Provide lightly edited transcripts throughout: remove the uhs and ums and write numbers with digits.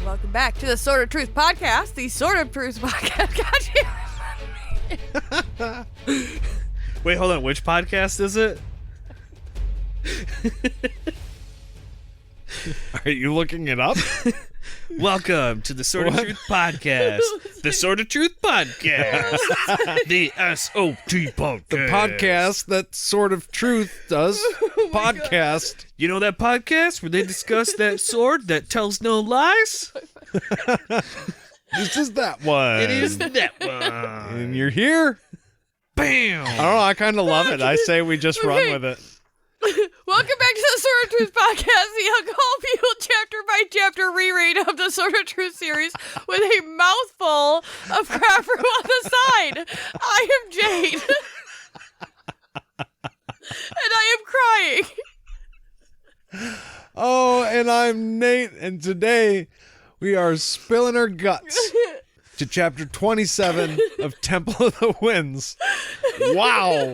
welcome back to the Sword of Truth podcast, the Sword of Truth podcast. Gotcha. Wait, hold on. Which podcast is it? Are you looking it up? Welcome to the Sword of Truth podcast. The Sword of Truth podcast. The S.O.T. podcast. The podcast that Sword of Truth does. Podcast. You know that podcast where they discuss that sword that tells no lies? This is that one. It is that one. And you're here? Bam! I don't know. I kind of love it. I say we just run with it. Welcome back to the Sword of Truth podcast, the alcohol-fueled chapter-by-chapter reread of the Sword of Truth series with a mouthful of crap room on the side. I am Jade. And I am crying. Oh, and I'm Nate, and today we are spilling our guts to chapter 27 of Temple of the Winds. Wow.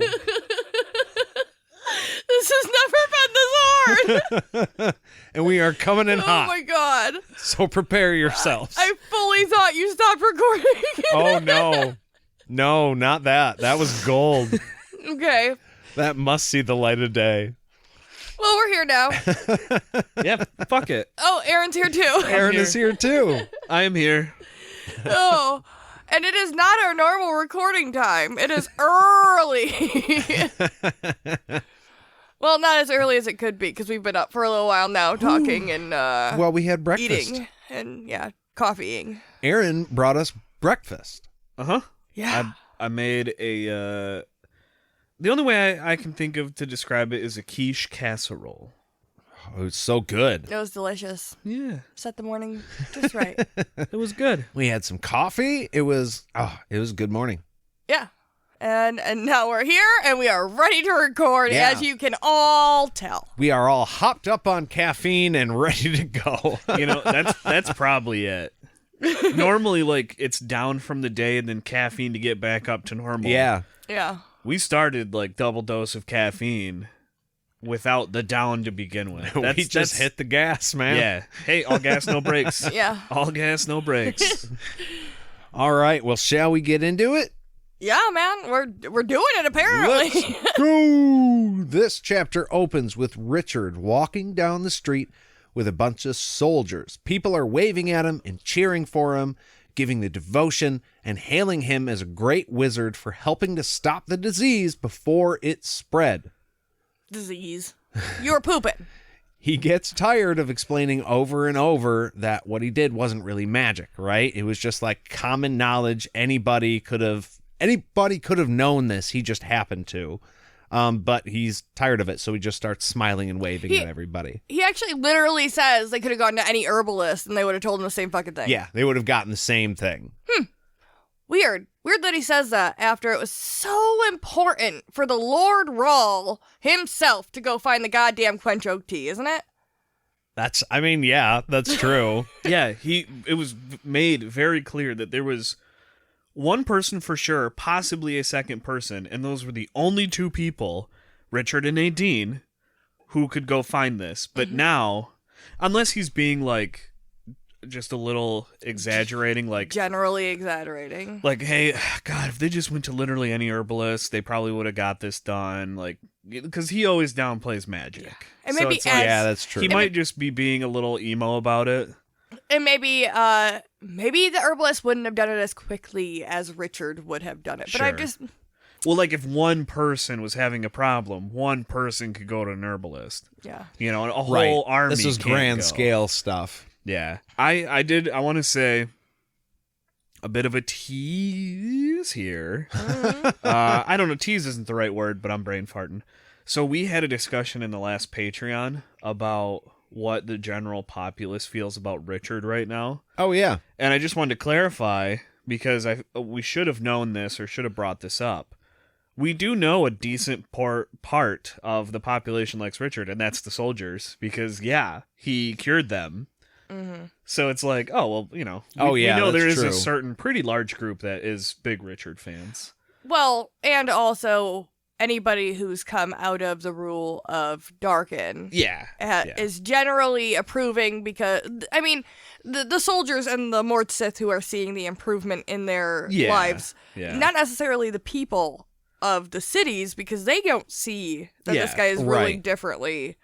This has never been this hard. And we are coming in hot. Oh my god. So prepare yourselves. I fully thought you stopped recording. Oh, no. No, not that. That was gold. Okay. That must see the light of day. Well, we're here now. Yeah, fuck it. Oh, Aaron's here too. Aaron is here too. I am here. Oh, and it is not our normal recording time. It is early. Well, not as early as it could be because we've been up for a little while now talking and Well, we had breakfast. eating and, coffeeing. Aaron brought us breakfast. Uh-huh. Yeah. I made a, the only way I can think of to describe it is a quiche casserole. Oh, it was so good. It was delicious. Yeah. Set the morning just right. It was good. We had some coffee. It was a good morning. Yeah. And now we're here and we are ready to record, Yeah. as you can all tell. We are all hopped up on caffeine and ready to go. You know, that's probably it. Normally, like, it's down from the day and then caffeine to get back up to normal. Yeah. Yeah. We started, like, double dose of caffeine without the down to begin with. We just hit the gas, man. Yeah. Hey, all gas, no brakes. Yeah. All gas, no brakes. All right. Well, shall we get into it? Yeah, man. We're doing it apparently. Let's go. This chapter opens with Richard walking down the street with a bunch of soldiers. People are waving at him and cheering for him, giving the devotion and hailing him as a great wizard for helping to stop the disease before it spread. Disease. You were pooping. He gets tired of explaining over and over that what he did wasn't really magic, right? It was just like common knowledge. Anybody could have known this. He just happened to. But he's tired of it, so he just starts smiling and waving at everybody. He actually literally says they could have gone to any herbalist and they would have told him the same fucking thing. Yeah, they would have gotten the same thing. Weird. Weird that he says that after it was so important for the Lord Rawl himself to go find the goddamn Quench Oak tea, isn't it? That's true. Yeah, it was made very clear that there was one person for sure, possibly a second person, and those were the only two people, Richard and Nadine, who could go find this. But now, unless he's being, like, just a little exaggerating, like... Generally exaggerating. Like, hey, God, if they just went to literally any herbalist, they probably would have got this done, like... Because he always downplays magic. Yeah. And maybe it's like, Yeah, that's true. he might just be being a little emo about it. And maybe the herbalist wouldn't have done it as quickly as Richard would have done it. But I Sure. just... Well, like, if one person was having a problem, one person could go to an herbalist. Yeah. You know, and a Right. whole army This is can't grand go. scale stuff. Yeah. I want to say a bit of a tease here. I don't know, tease isn't the right word, but I'm brain farting. So we had a discussion in the last Patreon about what the general populace feels about Richard right now. Oh, yeah. And I just wanted to clarify, because we should have known this or should have brought this up. We do know a decent part of the population likes Richard, and that's the soldiers, because, yeah, he cured them. Mm-hmm. So it's like, oh, well, you know. We know there is true. a certain pretty large group that is big Richard fans. Well, and also, anybody who's come out of the rule of Darken Yeah. is generally approving because, I mean, the soldiers and the Mort Sith who are seeing the improvement in their lives, not necessarily the people of the cities, because they don't see that this guy is ruling differently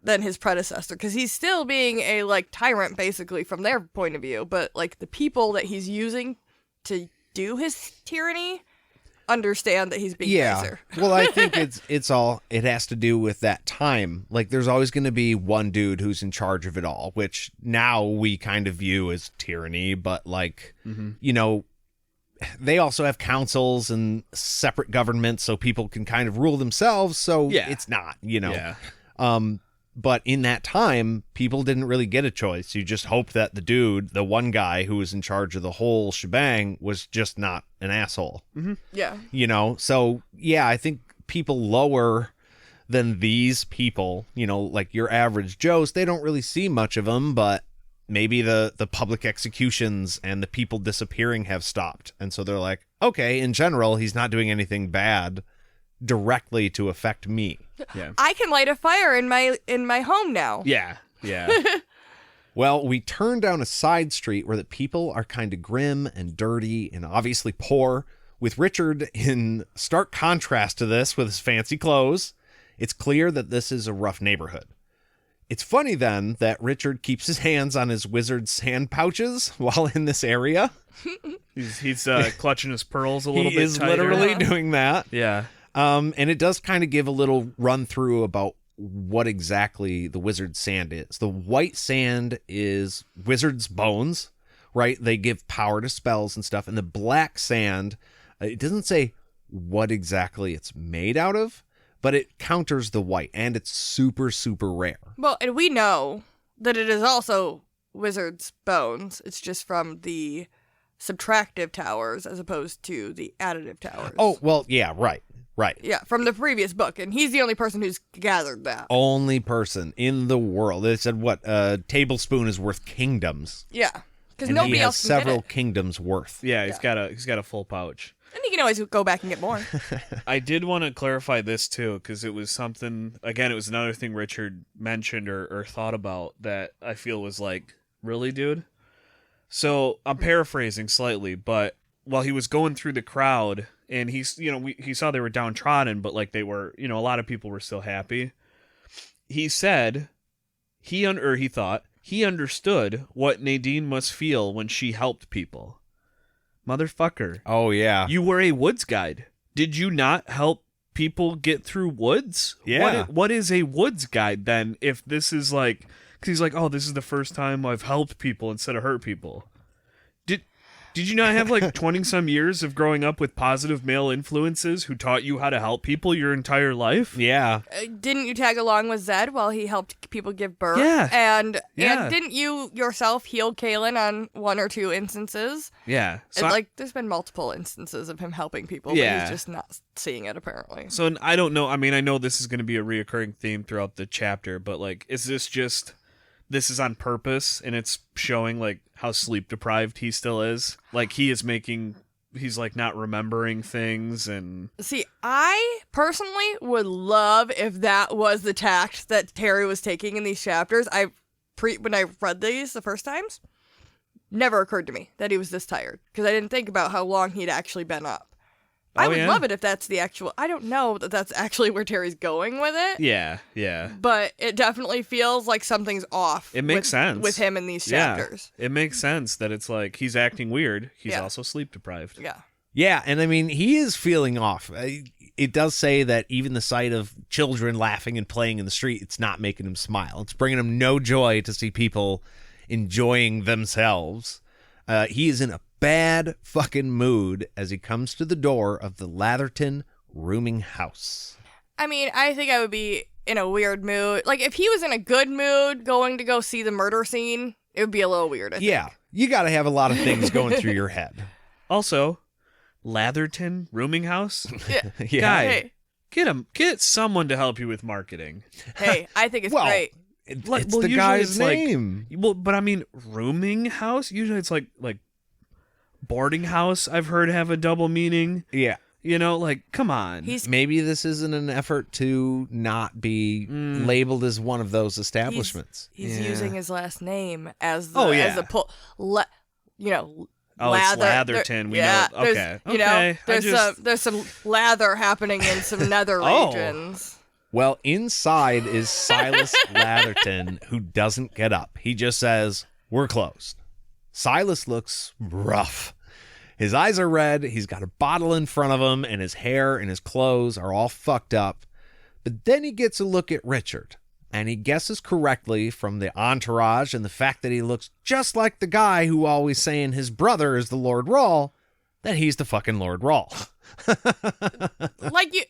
than his predecessor, because he's still being a, like, tyrant, basically, from their point of view, but, like, the people that he's using to do his tyranny understand that he's being nicer. Well, I think it has to do with that time. Like, there's always going to be one dude who's in charge of it all, which now we kind of view as tyranny, but, like, you know, they also have councils and separate governments, so people can kind of rule themselves, so it's not, you know. But in that time, people didn't really get a choice. You just hope that the one guy who was in charge of the whole shebang, was just not an asshole. Yeah. You know, so, yeah, I think people lower than these people, you know, like your average Joes, they don't really see much of them, but maybe the public executions and the people disappearing have stopped. And so they're like, okay, in general, he's not doing anything bad directly to affect me. Yeah. I can light a fire in my home now. Yeah. Well, we turn down a side street where the people are kind of grim and dirty and obviously poor, with Richard in stark contrast to this with his fancy clothes. It's clear that this is a rough neighborhood. It's funny then that Richard keeps his hands on his wizard sand pouches while in this area. He's clutching his pearls a little bit. He is tighter. literally doing that. Yeah. And it does kind of give a little run through about what exactly the wizard sand is. The white sand is wizard's bones, right? They give power to spells and stuff. And the black sand, it doesn't say what exactly it's made out of, but it counters the white, and it's super, super rare. Well, and we know that it is also wizard's bones. It's just from the subtractive towers as opposed to the additive towers. Oh, well, yeah, right. Yeah, from the previous book, and he's the only person who's gathered that. Only person in the world. It said, what, a tablespoon is worth kingdoms. Yeah, because And nobody he has else can get several it. kingdoms worth. Yeah, he's got a full pouch. And he can always go back and get more. I did want to clarify this too, because it was something, again, it was another thing Richard mentioned or thought about that I feel was like, really, dude? So I'm paraphrasing slightly, but while he was going through the crowd, and he saw they were downtrodden, but like they were, a lot of people were still happy. He said he thought he understood what Nadine must feel when she helped people. Motherfucker. Oh, yeah. You were a woods guide. Did you not help people get through woods? Yeah. What is a woods guide then, if this is like, because he's like, oh, this is the first time I've helped people instead of hurt people. Did you not have like 20-some years of growing up with positive male influences who taught you how to help people your entire life? Yeah. Didn't you tag along with Zed while he helped people give birth? Yeah. And didn't you yourself heal Kaelin on one or two instances? Yeah. So there's been multiple instances of him helping people, but he's just not seeing it, apparently. So I don't know. I mean, I know this is going to be a reoccurring theme throughout the chapter, but like, is this just... this is on purpose, and it's showing like how sleep deprived he still is. Like he's like not remembering things. And see, I personally would love if that was the tact that Terry was taking in these chapters. When I read these the first times, never occurred to me that he was this tired, because I didn't think about how long he'd actually been up. I would love it if that's the actual... I don't know that that's actually where Terry's going with it. Yeah. But it definitely feels like something's off. It makes sense. With him in these chapters. It makes sense that it's like he's acting weird. He's also sleep deprived. Yeah. Yeah, and I mean, he is feeling off. It does say that even the sight of children laughing and playing in the street, it's not making him smile. It's bringing him no joy to see people enjoying themselves. He is in a bad fucking mood as he comes to the door of the Latherton rooming house. I mean, I think I would be in a weird mood. Like, if he was in a good mood going to go see the murder scene, it would be a little weird, I think. Yeah, you got to have a lot of things going through your head. Also, Latherton rooming house? Yeah. Guy, get someone to help you with marketing. Hey, I think it's great. It's Usually the guy's like- name. But I mean, rooming house? Usually it's like boarding house, I've heard have a double meaning. Yeah. You know, like, come on. Maybe this isn't an effort to not be labeled as one of those establishments. He's using his last name as the It's lather. Latherton. We know. Okay. There's some lather happening in some nether regions. Well, inside is Silas Latherton, who doesn't get up. He just says, "We're closed." Silas looks rough. His eyes are red, he's got a bottle in front of him, and his hair and his clothes are all fucked up. But then he gets a look at Richard, and he guesses correctly from the entourage and the fact that he looks just like the guy who always saying his brother is the Lord Rawl, that he's the fucking Lord Rawl. Like you,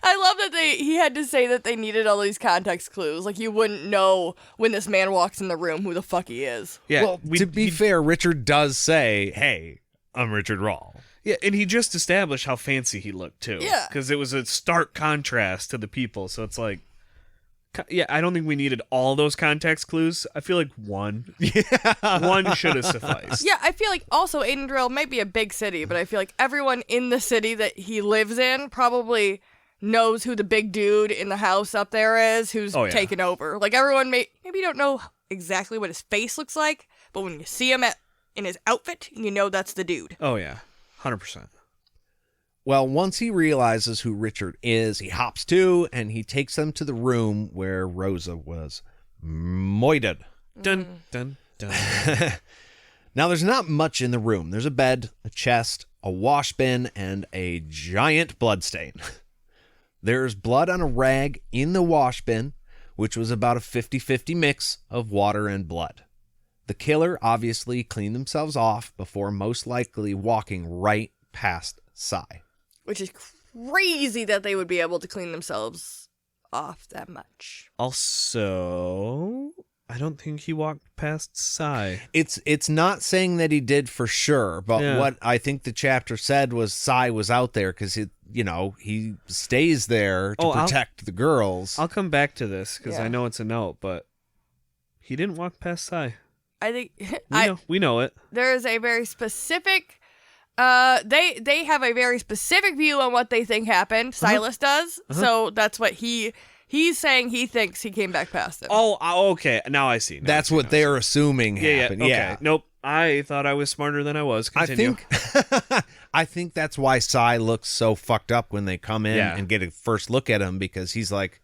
I love that he had to say that they needed all these context clues. Like you wouldn't know when this man walks in the room who the fuck he is. Yeah. Well, to be fair, Richard does say, "Hey, I'm Richard Rawl." Yeah, and he just established how fancy he looked too. Yeah. Because it was a stark contrast to the people. So it's like, yeah, I don't think we needed all those context clues. I feel like one should have sufficed. Yeah, I feel like also Aidendrill might be a big city, but I feel like everyone in the city that he lives in probably knows who the big dude in the house up there is who's taken over. Like everyone maybe don't know exactly what his face looks like, but when you see him in his outfit, you know that's the dude. Oh yeah, 100%. Well, once he realizes who Richard is, he hops to and he takes them to the room where Rosa was moited. Dun, dun, dun. Now, there's not much in the room. There's a bed, a chest, a wash bin, and a giant bloodstain. There's blood on a rag in the wash bin, which was about a 50-50 mix of water and blood. The killer obviously cleaned themselves off before most likely walking right past Sai. Which is crazy that they would be able to clean themselves off that much. Also, I don't think he walked past Sai. It's not saying that he did for sure, but what I think the chapter said was Sai was out there because he stays there to protect the girls. I'll come back to this because I know it's a note, but he didn't walk past Sai. I think we know it. There is a very specific. They have a very specific view on what they think happened. Silas does, so that's what he's saying. He thinks he came back past him. Oh, okay. Now I see. That's what they're assuming happened. Okay. Yeah. Nope. I thought I was smarter than I was. Continue. I think that's why Sai looks so fucked up when they come in and get a first look at him because he's like,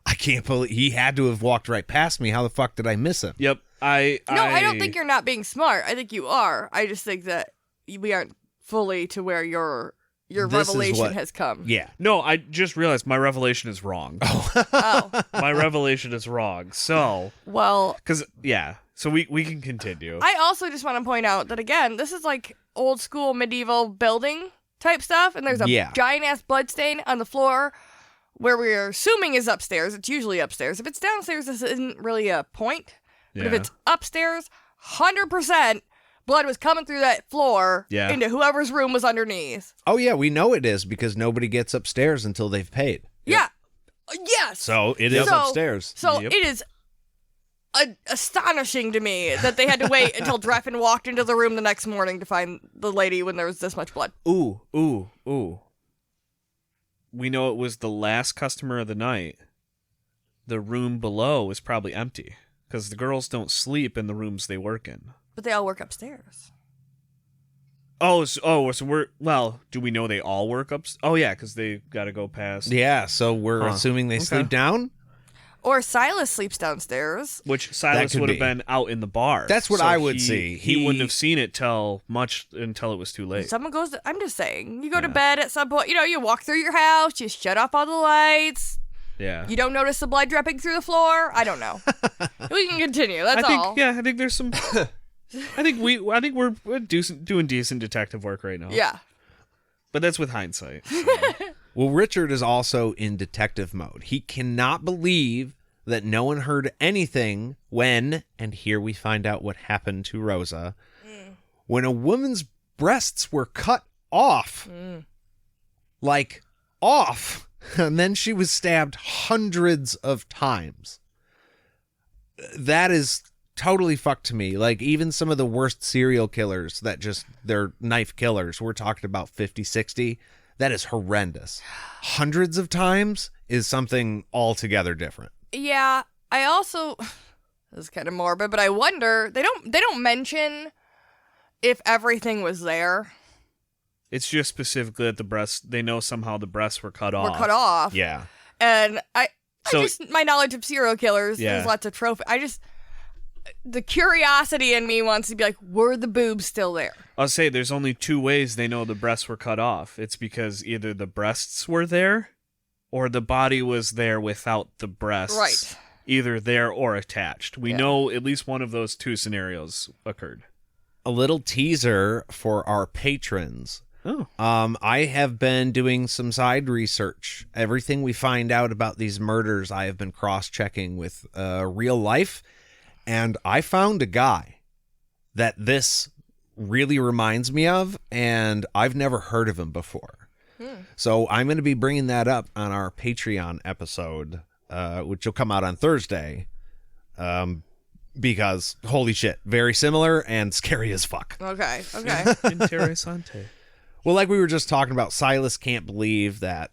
I can't believe he had to have walked right past me. How the fuck did I miss him? Yep. I don't think you're not being smart. I think you are. I just think that we aren't fully to where your revelation has come. Yeah. No, I just realized my revelation is wrong. Oh. My revelation is wrong. So. Well. Because, so we can continue. I also just want to point out that, again, this is like old school medieval building type stuff, and there's a giant-ass bloodstain on the floor where we're assuming is upstairs. It's usually upstairs. If it's downstairs, this isn't really a point. But if it's upstairs, 100%, blood was coming through that floor into whoever's room was underneath. Oh, yeah, we know it is because nobody gets upstairs until they've paid. Yeah. Yes. So it is upstairs. So it is astonishing to me that they had to wait until Drefan walked into the room the next morning to find the lady when there was this much blood. Ooh. We know it was the last customer of the night. The room below was probably empty because the girls don't sleep in the rooms they work in. But they all work upstairs. So do we know they all work upstairs? Oh, yeah, because they got to go past. Yeah, so we're assuming they sleep down? Or Silas sleeps downstairs. Which Silas would have been out in the bar. That's what I would see. He wouldn't have seen it until it was too late. Someone goes, I'm just saying, you go to bed at some point, you walk through your house, you shut off all the lights. Yeah. You don't notice the blood dripping through the floor? I don't know. We can continue. That's all. Yeah, I think there's some. I think we're doing decent detective work right now. Yeah. But that's with hindsight. So. Well, Richard is also in detective mode. He cannot believe that no one heard anything when, and here we find out what happened to Rosa, when a woman's breasts were cut off. Like, off. And then she was stabbed hundreds of times. That is totally fucked to me. Like, even some of the worst serial killers that just, they're knife killers, we're talking about 50, 60. That is horrendous. Hundreds of times is something altogether different. Yeah, I also, this is kind of morbid, but I wonder, they don't mention if everything was there. It's just specifically that the breasts, they know somehow the breasts were cut off. Were cut off. Yeah. And I So- just, my knowledge of serial killers, Yeah. there's lots of trophies. The curiosity in me wants to be like, were the boobs still there? I'll say there's only two ways they know the breasts were cut off. It's because either the breasts were there or the body was there without the breasts. Right. Either there or attached. We Yeah. know at least one of those two scenarios occurred. A little teaser for our patrons. Oh. I have been doing some side research. Everything we find out about these murders, I have been cross-checking with real life. And I found a guy that this really reminds me of, and I've never heard of him before. So I'm going to be bringing that up on our Patreon episode, which will come out on Thursday, because, holy shit, very similar and scary as fuck. Okay. Interessante. Well, like we were just talking about, Silas can't believe that,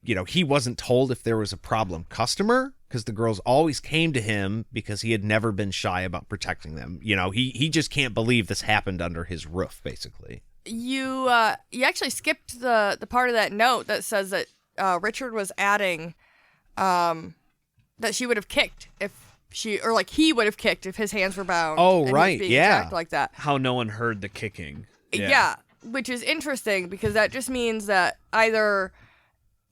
he wasn't told if there was a problem customer, because the girls always came to him because he had never been shy about protecting them. He just can't believe this happened under his roof, basically. You actually skipped the part of that note that says that Richard was adding that she would have kicked if she, or like he would have kicked if his hands were bound. Oh, and he was right, being yeah. attacked like that. How no one heard the kicking. Yeah, which is interesting because that just means that either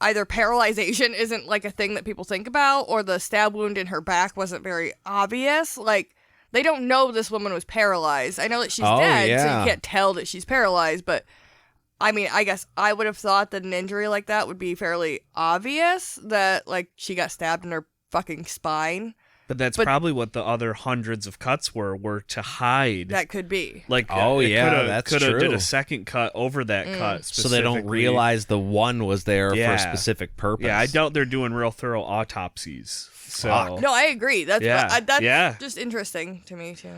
paralyzation isn't like a thing that people think about, or the stab wound in her back wasn't very obvious. Like, they don't know this woman was paralyzed. I know that she's dead, so yeah. you can't tell that she's paralyzed, but I mean, I guess I would have thought that an injury like that would be fairly obvious, that like she got stabbed in her fucking spine. But that's probably what the other hundreds of cuts were to hide. That could be. Like, Oh, it yeah, coulda- that's coulda did true. a second cut over that cut So they don't specifically. realize the one was there for Yeah. a specific purpose. Yeah, I doubt they're doing real thorough autopsies. So Fuck. No, I agree. That's Yeah, that's yeah. just interesting to me too.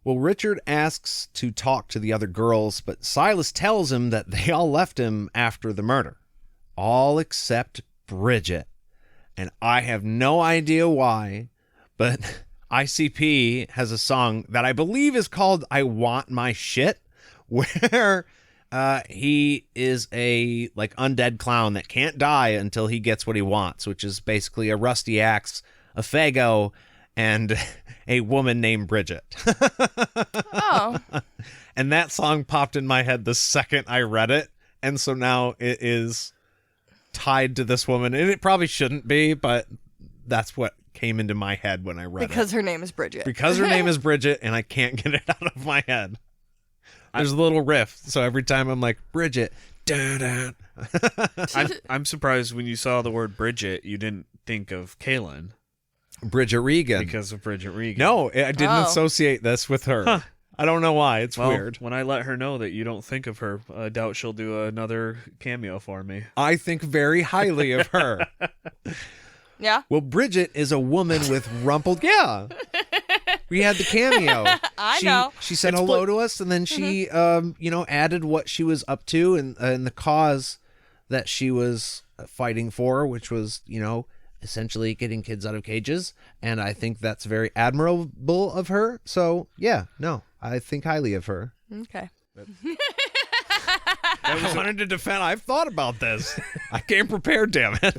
Well, Richard asks to talk to the other girls, but Silas tells him that they all left him after the murder. All except Bridget. And I have no idea why, but ICP has a song that I believe is called I Want My Shit, where he is a like undead clown that can't die until he gets what he wants, which is basically a rusty axe, a Fago, and a woman named Bridget. Oh, And that song popped in my head the second I read it, and so now it is tied to this woman, and it probably shouldn't be, but that's what came into my head when I read because it. her name is Bridget. Because her name is Bridget, and I can't get it out of my head. There's a little riff, so every time I'm like, Bridget, da-da. I'm surprised when you saw the word Bridget, you didn't think of Kaylin Bridget Regan. because of Bridget Regan. No, I didn't Oh. associate this with her. Huh. I don't know why. It's Well, weird. when I let her know that you don't think of her, I doubt she'll do another cameo for me. I think very highly of her. Yeah, Well, Bridget is a woman with rumpled. Yeah. We had the cameo. I she, know. She said hello to us, and then she, added what she was up to and the cause that she was fighting for, which was, essentially getting kids out of cages. And I think that's very admirable of her. So, yeah, no, I think highly of her. Okay. I wanted to defend. I've thought about this. I came prepared, damn it.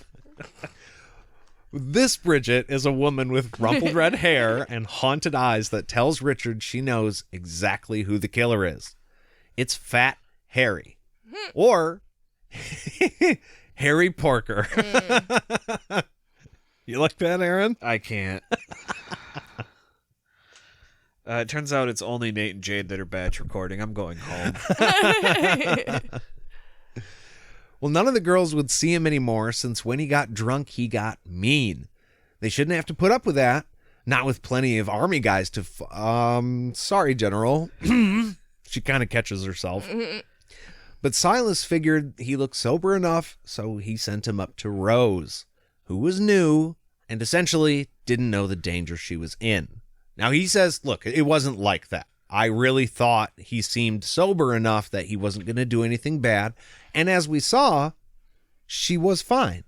This Bridget is a woman with rumpled red hair and haunted eyes that tells Richard she knows exactly who the killer is. It's Fat Harry. Or Harry Porker. You like that, Aaron? I can't. It turns out it's only Nate and Jade that are batch recording. I'm going home. Well, none of the girls would see him anymore since when he got drunk, he got mean. They shouldn't have to put up with that. Not with plenty of army guys to... sorry, General. She kind of catches herself. But Silas figured he looked sober enough, so he sent him up to Rose, who was new and essentially didn't know the danger she was in. Now, he says, look, it wasn't like that. I really thought he seemed sober enough that he wasn't going to do anything bad. And as we saw, she was fine.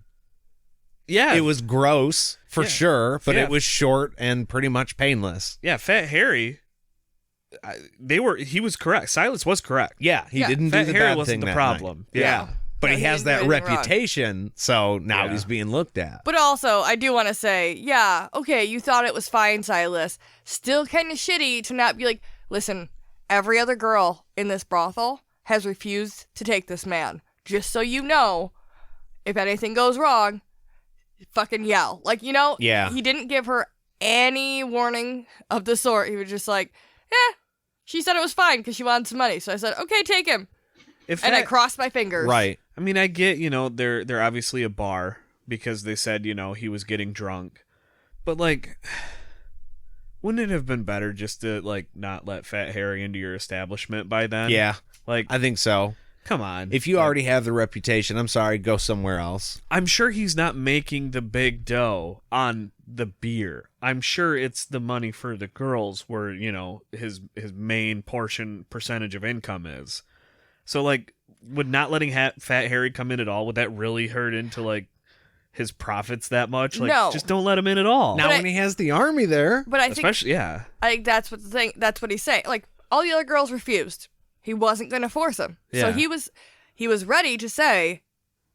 Yeah. It was gross, for sure, but Yeah. it was short and pretty much painless. Yeah, Fat Harry, he was correct. Silas was correct. Yeah, he Yeah. didn't Fat do the Harry bad wasn't thing the that problem. night. Yeah. But No, he he has didn't that do anything wrong. reputation, so now Yeah. he's being looked at. But also, I do want to say, yeah, okay, you thought it was fine, Silas. Still kind of shitty to not be like, listen, every other girl in this brothel has refused to take this man. Just so you know, if anything goes wrong, fucking yell. Like, Yeah. he didn't give her any warning of the sort. He was just like, she said it was fine because she wanted some money. So I said, okay, take him. And I crossed my fingers. Right. I mean, I get, they're obviously a bar because they said, he was getting drunk. But, like, wouldn't it have been better just to, like, not let Fat Harry into your establishment by then? Yeah, Like, I think so. come on. If you already have the reputation, I'm sorry, go somewhere else. I'm sure he's not making the big dough on the beer. I'm sure it's the money for the girls where, his main percentage of income is. So, like, would not letting Fat Harry come in at all, would that really hurt into, like, his profits that much? Like, No. just don't let him in at all. Now, when he has the army there. But I think Especially, yeah. that's what he's saying. Like, all the other girls refused. He wasn't going to force them. So Yeah. he was ready to say,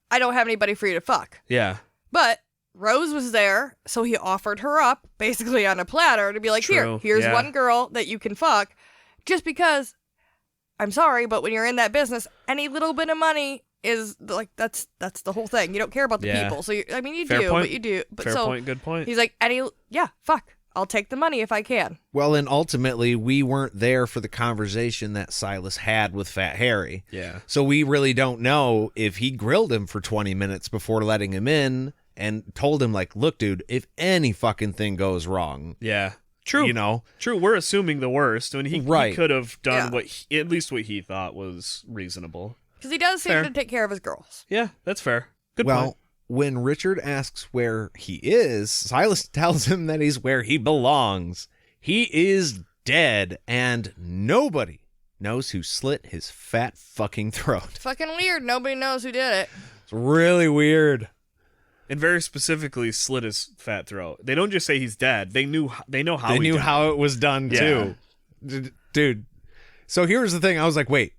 I don't have anybody for you to fuck. Yeah. But Rose was there, so he offered her up, basically on a platter, to be like, True, here's yeah. one girl that you can fuck, just because, I'm sorry, but when you're in that business, any little bit of money is, like, that's the whole thing. You don't care about the Yeah. people. So, you Fair do, point. but you do. But Fair so point, good point. he's like, fuck, I'll take the money if I can. Well, and ultimately, we weren't there for the conversation that Silas had with Fat Harry. Yeah. So we really don't know if he grilled him for 20 minutes before letting him in and told him, like, look, dude, if any fucking thing goes wrong, Yeah. True. True. We're assuming the worst. I mean, he Right. could have done Yeah. at least what he thought was reasonable. Because he does seem Fair. to take care of his girls. Yeah, that's fair. Good well, point. when Richard asks where he is, Silas tells him that he's where he belongs. He is dead, and nobody knows who slit his fat fucking throat. Fucking weird. Nobody knows who did it. It's really weird. And very specifically, slit his fat throat. They don't just say he's dead. They know how. They he knew died. how it was done, Yeah. too. Dude. So here's the thing. I was like, wait.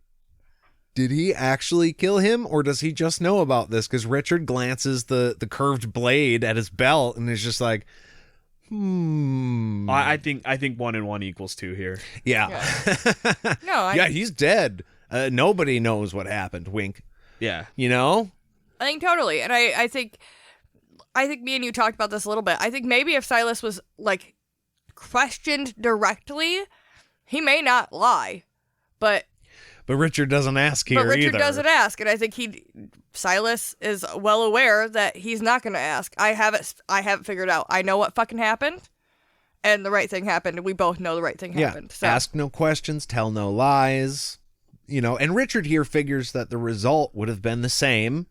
Did he actually kill him, or does he just know about this? Because Richard glances the curved blade at his belt and is just like, I think 1 and 1 equals 2 here. Yeah. No, Yeah, he's dead. Nobody knows what happened, wink. Yeah. You know? I think totally. And I think me and you talked about this a little bit. I think maybe if Silas was, like, questioned directly, he may not lie. But Richard doesn't ask here Richard either. doesn't ask, and I think Silas is well aware that he's not going to ask. I have it figured out. I know what fucking happened, and the right thing happened, and we both know the right thing happened. So. Ask no questions, tell no lies. And Richard here figures that the result would have been the same,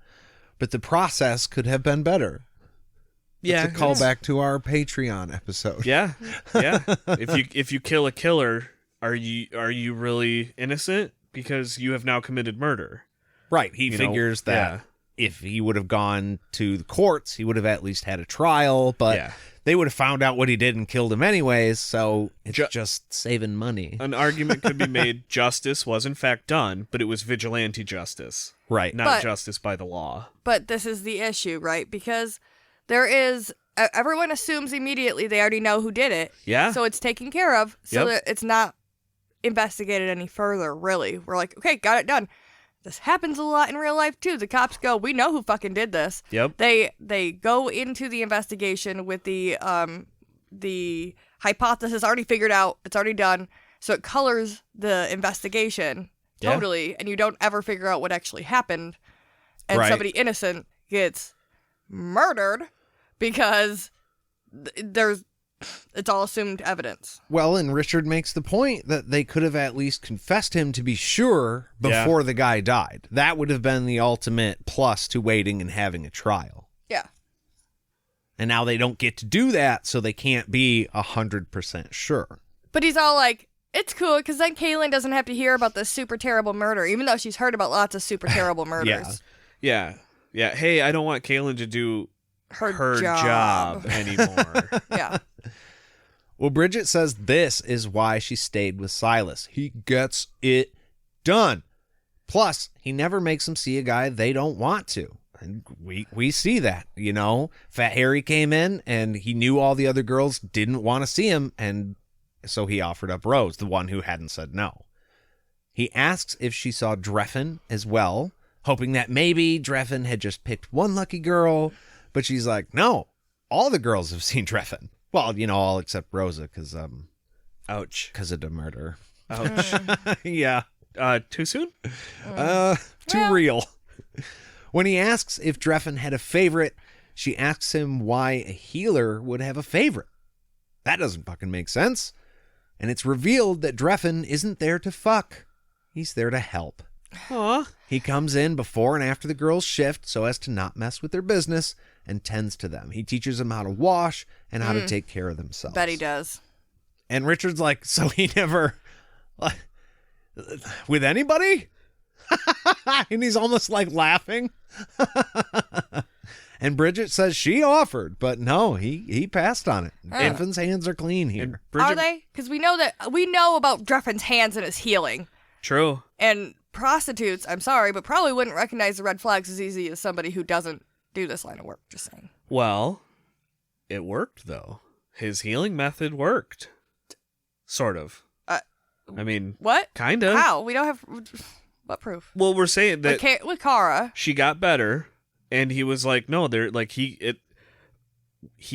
but the process could have been better. Yeah. It's a callback to our Patreon episode. Yeah. Yeah. if you kill a killer, are you really innocent? Because you have now committed murder. Right. He figures that if he would have gone to the courts, he would have at least had a trial, but they would have found out what he did and killed him anyways, so it's just saving money. An argument could be made justice was in fact done, but it was vigilante justice. Right. Not justice by the law. But this is the issue, right? Because everyone assumes immediately they already know who did it. Yeah. So it's taken care of, so Yep. that it's not investigated any further, really. We're like, okay, got it done. This happens a lot in real life, too. The cops go, we know who fucking did this. Yep. They go into the investigation with the hypothesis already figured out. It's already done. So it colors the investigation totally, and you don't ever figure out what actually happened. And somebody innocent gets murdered because it's all assumed evidence. Well, and Richard makes the point that they could have at least confessed him to be sure before the guy died. That would have been the ultimate plus to waiting and having a trial. Yeah. And now they don't get to do that, so they can't be 100% sure. But he's all like, it's cool, because then Kaylin doesn't have to hear about this super terrible murder, even though she's heard about lots of super terrible murders. Yeah. Hey, I don't want Kaylin to do Her job anymore. Yeah. Well, Bridget says this is why she stayed with Silas. He gets it done. Plus, he never makes them see a guy they don't want to. And we see that, you know. Fat Harry came in, and he knew all the other girls didn't want to see him, and so he offered up Rose, the one who hadn't said no. He asks if she saw Drefan as well, hoping that maybe Drefan had just picked one lucky girl, but she's like, no, all the girls have seen Drefan. Well, you know, all except Rosa, because Ouch. Because of the murder. Ouch. Yeah. Too soon? Too real. When he asks if Drefan had a favorite, she asks him why a healer would have a favorite. That doesn't fucking make sense. And it's revealed that Drefan isn't there to fuck. He's there to help. Aw. He comes in before and after the girls' shift so as to not mess with their business and tends to them. He teaches them how to wash and how to take care of themselves. Bet he does. And Richard's like, so he never... with anybody? And he's almost like laughing. And Bridget says she offered, but no, he passed on it. Dreffan's hands are clean here. And Bridget, Are they? Because we know about Dreffan's hands and his healing. True. And prostitutes, I'm sorry, but probably wouldn't recognize the red flags as easy as somebody who doesn't do this line of work. Just saying. Well, it worked, though. His healing method worked. Sort of. I mean, What? kind of. How? We don't have... What proof? Well, we're saying that With Kara. she got better, and he was like, no, they're like he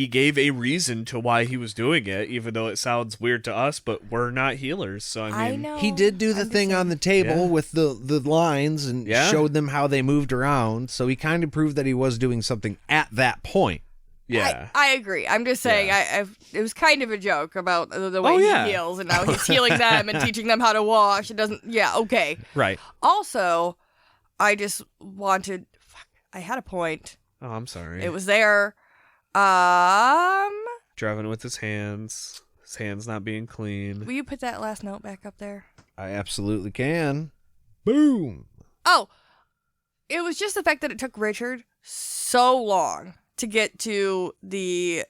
gave a reason to why he was doing it, even though it sounds weird to us, but we're not healers, so I mean, know. He did do the thing on the table with the lines and showed them how they moved around, so he kind of proved that he was doing something at that point. yeah. I agree. I'm just saying, it was kind of a joke about the way he heals, and now he's healing them and teaching them how to wash. It doesn't, okay. Right. Also, I just wanted, I had a point. Oh, I'm sorry. It was there. Driving with his hands not being clean. Will you put that last note back up there? I absolutely can. Boom. Oh, it was just the fact that it took Richard so long to get to the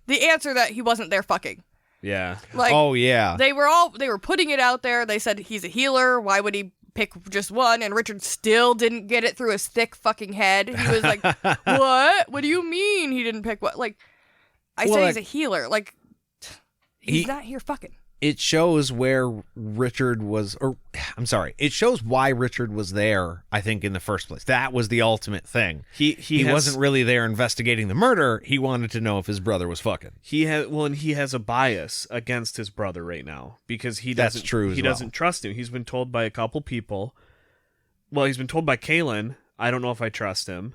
answer that he wasn't there fucking. Yeah. Like, oh yeah. They were putting it out there. They said he's a healer. Why would he pick just one? And Richard still didn't get it through his thick fucking head. He was like, "What? What do you mean he didn't pick what?" Like, I said he's a healer. Like, he's not here fucking. It shows where Richard was, it shows why Richard was there, I think, in the first place. That was the ultimate thing. He wasn't really there investigating the murder. He wanted to know if his brother was fucking. And he has a bias against his brother right now because he doesn't. That's true. He doesn't trust him. He's been told by a couple people. Well, he's been told by Kaylin, I don't know if I trust him.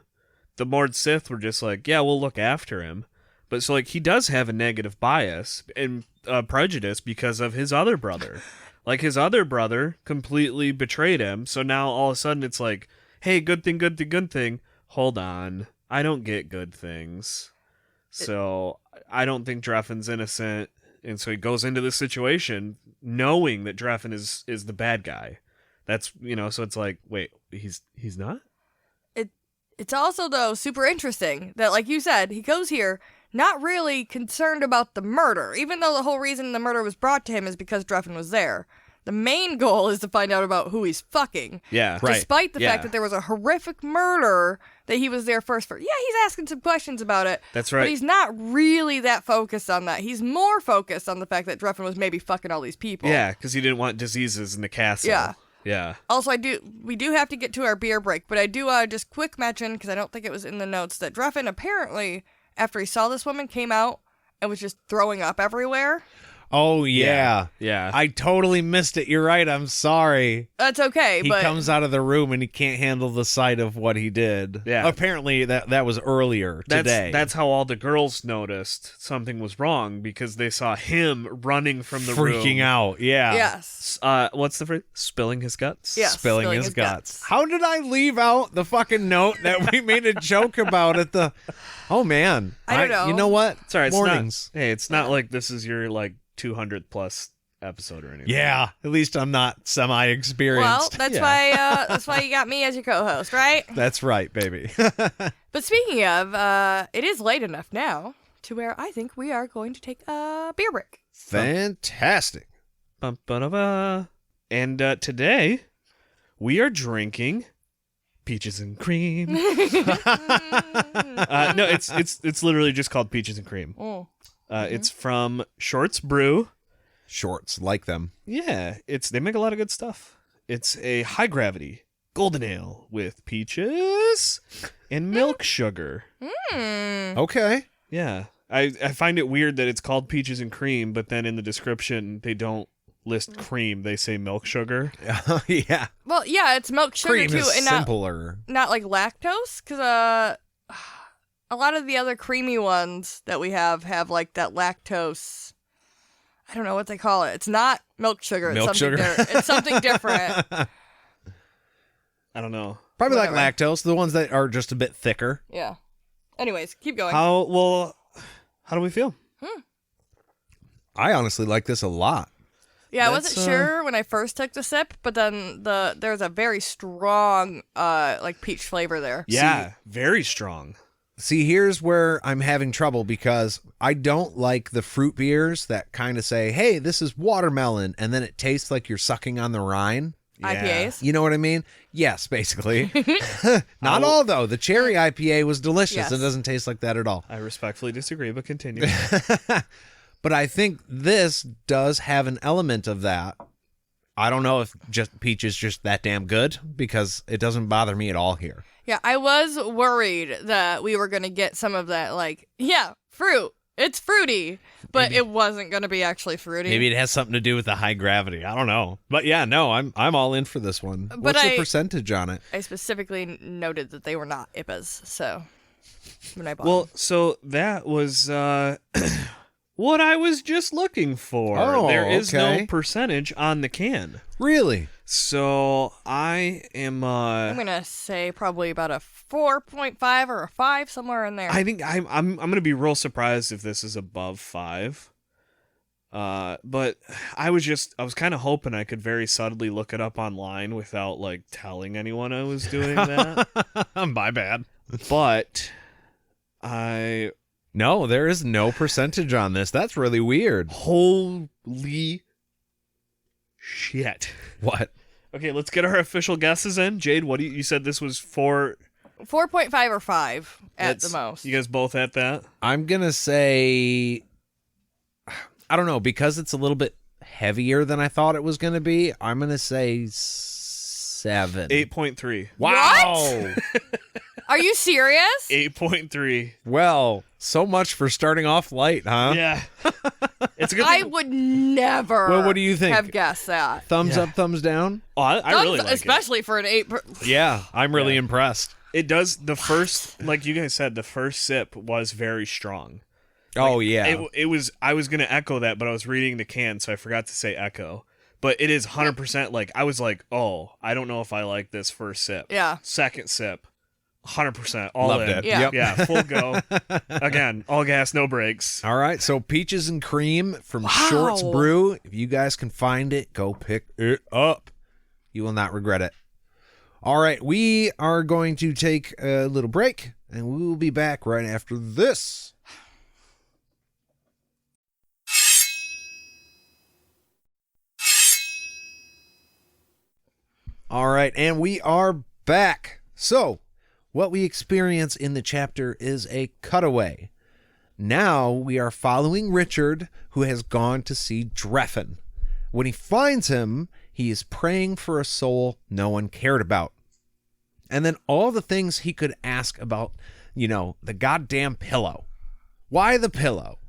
The Mord Sith were just like, yeah, we'll look after him. But so like he does have a negative bias and prejudice because of his other brother. Like his other brother completely betrayed him. So now all of a sudden it's like, hey, good thing. Hold on. I don't get good things. So I don't think Dreffan's innocent. And so he goes into this situation knowing that Drefan is the bad guy. That's, so it's like, wait, he's not? It's also, though, super interesting that, like you said, he goes here not really concerned about the murder, even though the whole reason the murder was brought to him is because Drefan was there. The main goal is to find out about who he's fucking. Yeah, right. Despite the fact that there was a horrific murder that he was there first for. Yeah, he's asking some questions about it. That's right. But he's not really that focused on that. He's more focused on the fact that Drefan was maybe fucking all these people. Yeah, because he didn't want diseases in the castle. Yeah. Yeah. Also, we do have to get to our beer break, but I do just quick mention, because I don't think it was in the notes, that Drefan apparently, after he saw this woman, came out and was just throwing up everywhere. Oh, yeah. Yeah. I totally missed it. You're right. I'm sorry. That's okay, He but comes out of the room and he can't handle the sight of what he did. Yeah. Apparently, that was earlier today. That's how all the girls noticed something was wrong, because they saw him running from the room. freaking out. Yeah. yes. What's the phrase? Spilling his guts? Yeah. Spilling his guts. How did I leave out the fucking note that we made a joke about at the... Oh, man. I don't know. You know what? It's all right. Mornings. It's not like this is your, 200th plus episode or anything. Yeah. At least I'm not semi-experienced. Well, that's why you got me as your co-host, right? That's right, baby. But speaking of, it is late enough now to where I think we are going to take a beer break. Fantastic. Bum-ba-da-ba. And today, we are drinking peaches and cream. No, it's literally just called peaches and cream. Mm. It's from Shorts Brew. Shorts, like them. Yeah, they make a lot of good stuff. It's a high gravity golden ale with peaches and milk sugar. Okay. Yeah, I find it weird that it's called peaches and cream, but then in the description they don't list cream; they say milk sugar. Yeah. Well, yeah, it's milk sugar Cream too, is and simpler. not like lactose, because a lot of the other creamy ones that we have like that lactose. I don't know what they call it. It's not milk sugar. It's Milk something sugar? It's something different. I don't know. Probably Whatever. like lactose, the ones that are just a bit thicker. Yeah. Anyways, keep going. How do we feel? I honestly like this a lot. Yeah, I That's, wasn't sure when I first took the sip, but then there's a very strong like peach flavor there. Yeah, very strong. See, here's where I'm having trouble because I don't like the fruit beers that kind of say, hey, this is watermelon, and then it tastes like you're sucking on the rind. Yeah. IPAs. You know what I mean? Yes, basically. Not all, though. The cherry IPA was delicious. Yes. It doesn't taste like that at all. I respectfully disagree, but continue. But I think this does have an element of that. I don't know if just peach is just that damn good because it doesn't bother me at all here. Yeah, I was worried that we were going to get some of that, like, yeah, fruit. It's fruity, but it wasn't going to be actually fruity. Maybe it has something to do with the high gravity. I don't know. But yeah, no, I'm all in for this one. What's the percentage on it? I specifically noted that they were not IPAs, so when I bought Well, them. so that was what I was just looking for. Oh, there is okay. no percentage on the can. Really? So I am I'm going to say probably about a 4.5 or a 5, somewhere in there. I think I'm going to be real surprised if this is above 5. But I was kind of hoping I could very subtly look it up online without like telling anyone I was doing that. My bad. But No, there is no percentage on this. That's really weird. holy shit. What? Okay, let's get our official guesses in. Jade, what do you said this was 4 4.5 or 5 at the That's- most. You guys both at that? I'm going to say, I don't know, because it's a little bit heavier than I thought it was going to be, I'm going to say 7. 8.3. Wow. Are you serious? 8.3. Well, so much for starting off light, huh? Yeah. It's a good I thing. would never Well, what do you think? have guessed that. Thumbs Yeah. up, thumbs down? Oh, I really like it. Especially for an 8. Yeah, I'm really impressed. It does the first, like you guys said, the first sip was very strong. Oh, yeah. It was. I was gonna echo that, but I was reading the can, so I forgot to say echo. But it is 100%. Like I was like, oh, I don't know if I like this first sip. Yeah. Second sip, 100%. All Loved in. it. Yeah. Yep. Yeah, full go. Again, all gas, no brakes. All right, so Peaches and Cream from Wow. Shorts Brew. If you guys can find it, go pick it up. You will not regret it. All right, we are going to take a little break, and we will be back right after this. All right, and we are back. So, what we experience in the chapter is a cutaway. Now we are following Richard, who has gone to see Drefan. When he finds him, he is praying for a soul no one cared about. And then all the things he could ask about, the goddamn pillow. Why the pillow?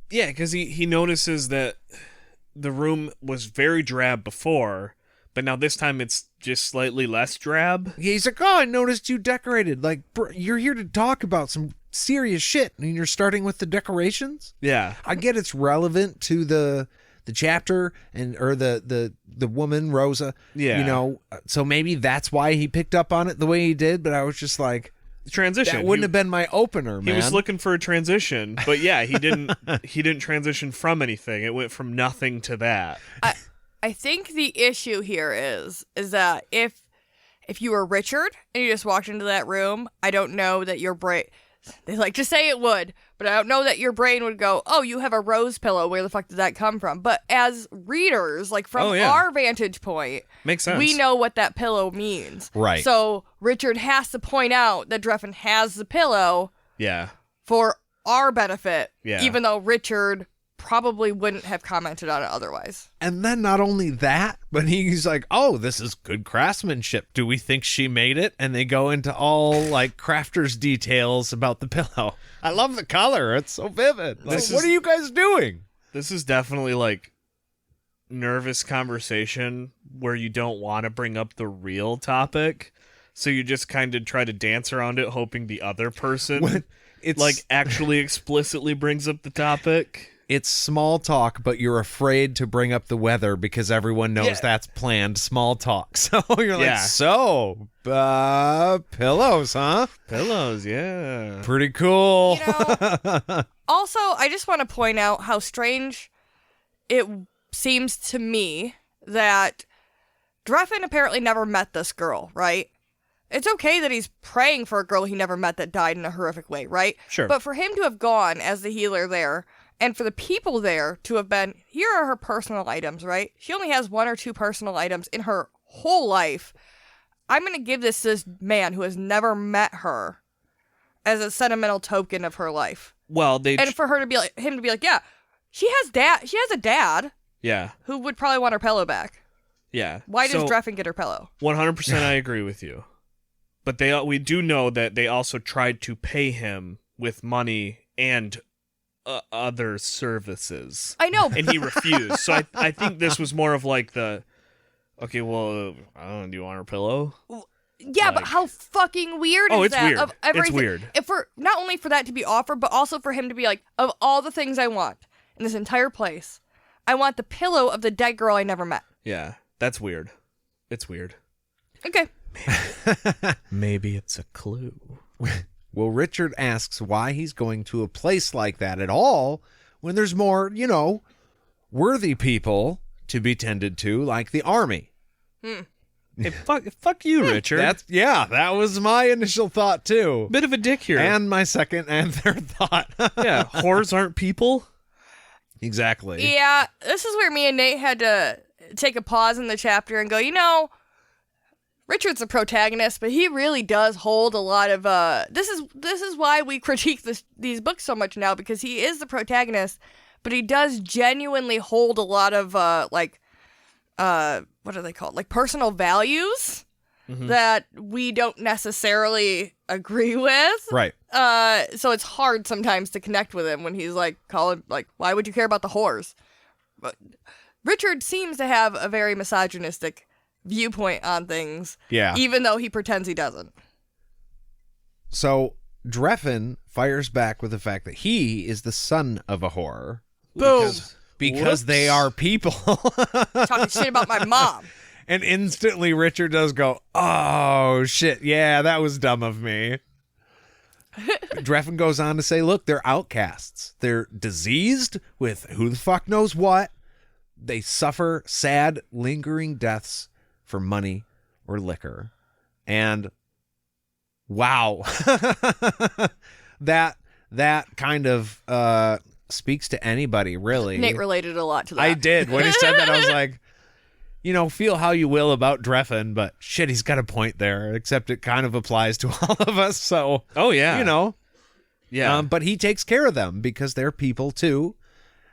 Yeah, because he notices that the room was very drab before, but now this time it's just slightly less drab. Yeah, he's like, oh, I noticed you decorated. Like, you're here to talk about some serious shit, and you're starting with the decorations? Yeah. I get it's relevant to the chapter or the woman, Rosa. Yeah. You know, so maybe that's why he picked up on it the way he did, but I was just like, Transition. that wouldn't have been my opener, man. He was looking for a transition, but yeah, he didn't transition from anything. It went from nothing to that. I think the issue here is that if you were Richard and you just walked into that room, I don't know that your brain, they like to say it would, but I don't know that your brain would go, oh, you have a rose pillow. Where the fuck did that come from? But as readers, like from our vantage point, makes sense. We know what that pillow means. Right. So Richard has to point out that Drefan has the pillow for our benefit, even though Richard probably wouldn't have commented on it otherwise. And then not only that, but he's like, oh, this is good craftsmanship. Do we think she made it? And they go into all like crafter's details about the pillow. I love the color. It's so vivid. Like, what are you guys doing? This is definitely like nervous conversation where you don't want to bring up the real topic. So you just kind of try to dance around it, hoping the other person actually explicitly brings up the topic. It's small talk, but you're afraid to bring up the weather because everyone knows that's planned small talk. So you're like, pillows, huh? Pillows, yeah. Pretty cool. You know, also, I just want to point out how strange it seems to me that Drefan apparently never met this girl, right? It's okay that he's praying for a girl he never met that died in a horrific way, right? Sure. But for him to have gone as the healer there, and for the people there to have been, here are her personal items, right? She only has 1 or 2 personal items in her whole life. I'm going to give this to this man who has never met her as a sentimental token of her life. Well, and for her to be like, him to be like, yeah, she has a dad. Yeah. Who would probably want her pillow back. Yeah. Why does Drefan get her pillow? 100% I agree with you. But we do know that they also tried to pay him with money and other services. I know. And he refused. So I think this was more of like okay, well, I don't know, do you want her pillow? Yeah, but how fucking weird is it's that? Weird. Of everything, it's weird. Not only for that to be offered, but also for him to be like, of all the things I want in this entire place, I want the pillow of the dead girl I never met. Yeah, that's weird. It's weird. Okay. Maybe it's a clue. Well, Richard asks why he's going to a place like that at all when there's more, worthy people to be tended to, like the army. Hey, fuck you, Richard. That was my initial thought, too. Bit of a dick here. And my second and third thought. Yeah, whores aren't people? Exactly. Yeah, this is where me and Nate had to take a pause in the chapter and go, Richard's the protagonist, but he really does hold a lot of this is why we critique these books so much now, because he is the protagonist, but he does genuinely hold a lot of what are they called? Like personal values that we don't necessarily agree with. Right. So it's hard sometimes to connect with him when he's like why would you care about the whores? But Richard seems to have a very misogynistic viewpoint on things, even though he pretends he doesn't. So Drefan fires back with the fact that he is the son of a whore. Boom. Because they are people. Talking shit about my mom. And instantly Richard does go, oh shit, yeah, that was dumb of me. Drefan goes on to say, look, they're outcasts. They're diseased with who the fuck knows what. They suffer sad, lingering deaths for money or liquor. And wow, that kind of speaks to anybody, really. Nate related a lot to that. I did. When he said that, I was like, feel how you will about Drefan, but shit, he's got a point there, except it kind of applies to all of us. So, yeah. But he takes care of them because they're people too.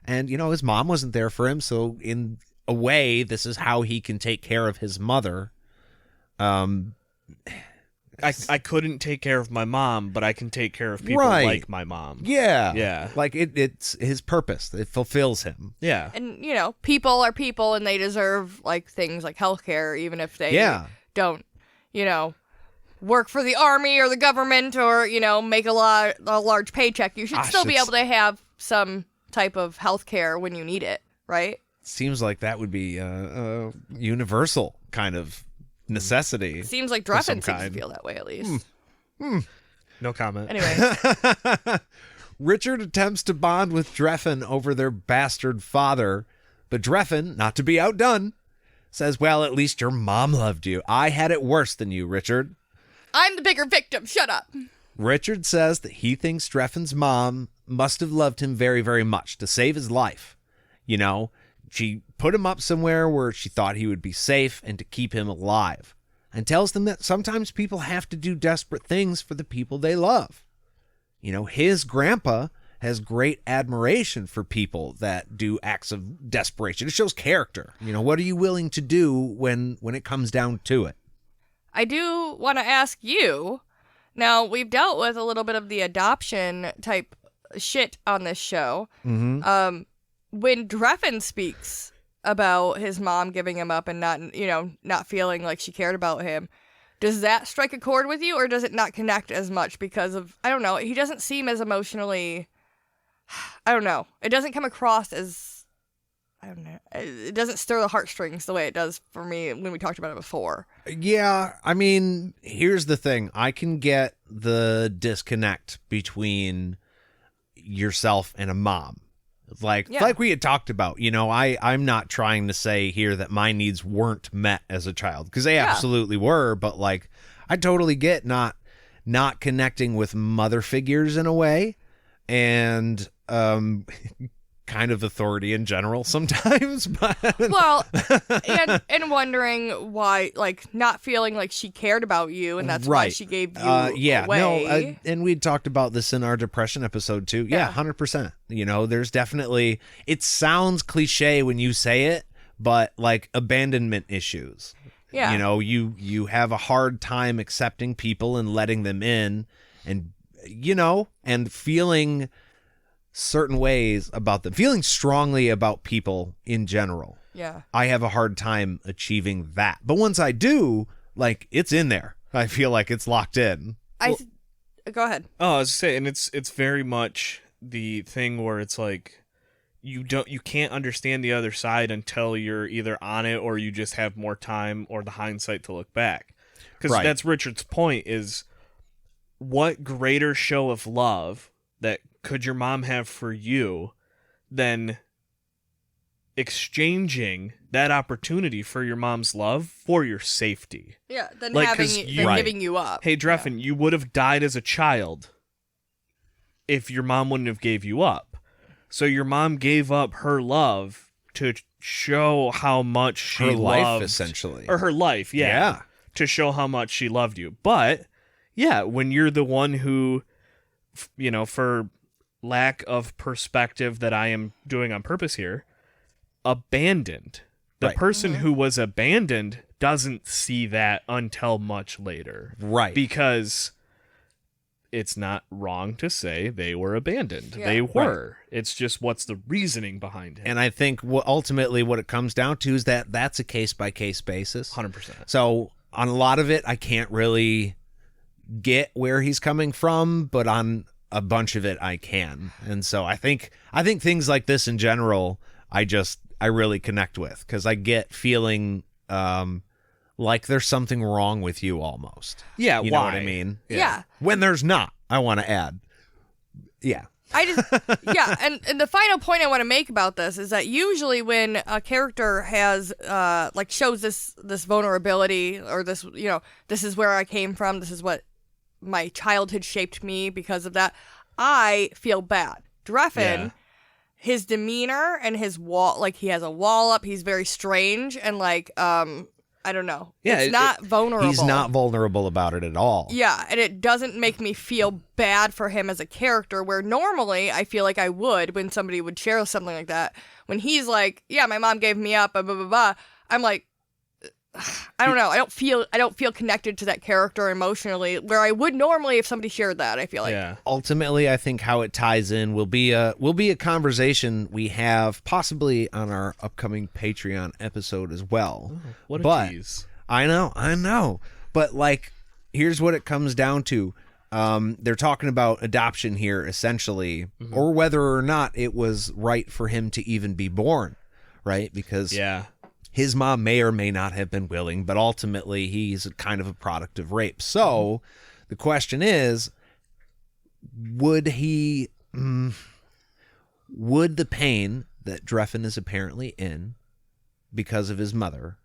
And, his mom wasn't there for him. So in a way, this is how he can take care of his mother. I couldn't take care of my mom, but I can take care of people Right. like my mom. Yeah. Yeah. Like it's his purpose. It fulfills him. Yeah. And, you know, people are people and they deserve, like, things like healthcare, even if they Yeah. don't, you know, work for the army or the government or, you know, make a large paycheck. You should Gosh, still be it's- able to have some type of healthcare when you need it, right? Seems like that would be a universal kind of necessity. Seems like some Drefan seems to kind. feel that way, at least. No comment. Anyway, Richard attempts to bond with Drefan over their bastard father, but Drefan, not to be outdone, says, well, at least your mom loved you. I had it worse than you, Richard. I'm the bigger victim. Shut up. Richard says that he thinks Drefan's mom must have loved him very, very much to save his life. You know, she put him up somewhere where she thought he would be safe and to keep him alive, and tells them that sometimes people have to do desperate things for the people they love. You know, his grandpa has great admiration for people that do acts of desperation. It shows character. You know, what are you willing to do when it comes down to it? I do want to ask you. Now, we've dealt with a little bit of the adoption type shit on this show. Mm-hmm. When Drefan speaks about his mom giving him up and not feeling like she cared about him, does that strike a chord with you, or does it not connect as much because of, I don't know, he doesn't seem as emotionally, I don't know, it doesn't come across as, I don't know, it doesn't stir the heartstrings the way it does for me when we talked about it before. Yeah, I mean, here's the thing. I can get the disconnect between yourself and a mom. Like we had talked about, you know, I'm not trying to say here that my needs weren't met as a child, because they absolutely were, but like I totally get not connecting with mother figures in a way, and kind of authority in general sometimes. But Well, and wondering why, like, not feeling like she cared about you, and that's why she gave you away. And we'd talked about this in our depression episode too. Yeah, 100%. You know, there's definitely, it sounds cliche when you say it, but like abandonment issues. Yeah. You know, you have a hard time accepting people and letting them in, and, you know, and feeling certain ways about them, feeling strongly about people in general. Yeah. I have a hard time achieving that. But once I do, like, it's in there. I feel like it's locked in. Go ahead. Oh, I was saying, it's very much the thing where it's like you can't understand the other side until you're either on it or you just have more time or the hindsight to look back. Because that's Richard's point, is what greater show of love that could your mom have for you than exchanging that opportunity for your mom's love for your safety? Yeah, than Like, giving you up. Hey, Drefan, you would have died as a child if your mom wouldn't have gave you up. So your mom gave up her love to show how much she Her life, loved, essentially. or her life, Yeah. to show how much she loved you. But yeah, when you're the one who, you know, for lack of perspective that I am doing on purpose here, abandoned. The Right. person who was abandoned doesn't see that until much later. Right. Because it's not wrong to say they were abandoned. Yeah. They were. It's just what's the reasoning behind it. And I think ultimately what it comes down to is that that's a case-by-case basis. 100%. So on a lot of it, I can't really get where he's coming from, but on a bunch of it, I can. And so I think things like this in general, I really connect with, because I get feeling like there's something wrong with you almost. Yeah, You why? know what I mean? Yeah. When there's not, I want to add. Yeah. And the final point I want to make about this is that usually when a character has shows this vulnerability, or this, you know, this is where I came from, this is what my childhood shaped me because of that, I feel bad. Drefan, his demeanor and his wall, like, he has a wall up, he's very strange, and like I don't know. Yeah, it's not vulnerable. He's not vulnerable about it at all. Yeah, and it doesn't make me feel bad for him as a character, where normally I feel like I would when somebody would share something like that. When he's like, yeah, my mom gave me up, blah, blah, blah, blah, I'm like, I don't know. I don't feel connected to that character emotionally where I would normally if somebody shared that. I feel like. Yeah. Ultimately, I think how it ties in will be a conversation we have possibly on our upcoming Patreon episode as well. Oh, what a tease. I know. But like, here's what it comes down to. They're talking about adoption here, essentially, or whether or not it was right for him to even be born, right? Because his mom may or may not have been willing, but ultimately he's kind of a product of rape. So the question is, would the pain that Drefan is apparently in because of his mother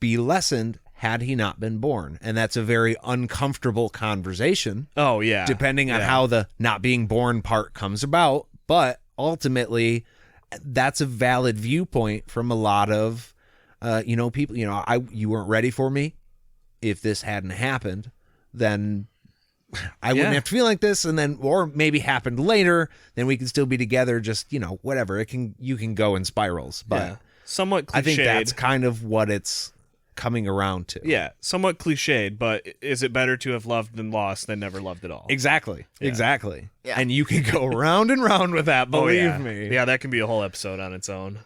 be lessened had he not been born? And that's a very uncomfortable conversation. Oh, yeah. Depending on how the not being born part comes about. But ultimately, that's a valid viewpoint from a lot of, people. You weren't ready for me. If this hadn't happened, then I wouldn't have to feel like this. And then, or maybe happened later, then we can still be together. Just, whatever. You can go in spirals. But somewhat cliched. I think that's kind of what it's coming around to. Yeah, somewhat cliched, but is it better to have loved than lost than never loved at all? Exactly. Yeah. Yeah. And you can go round and round with that, believe me. Yeah, that can be a whole episode on its own.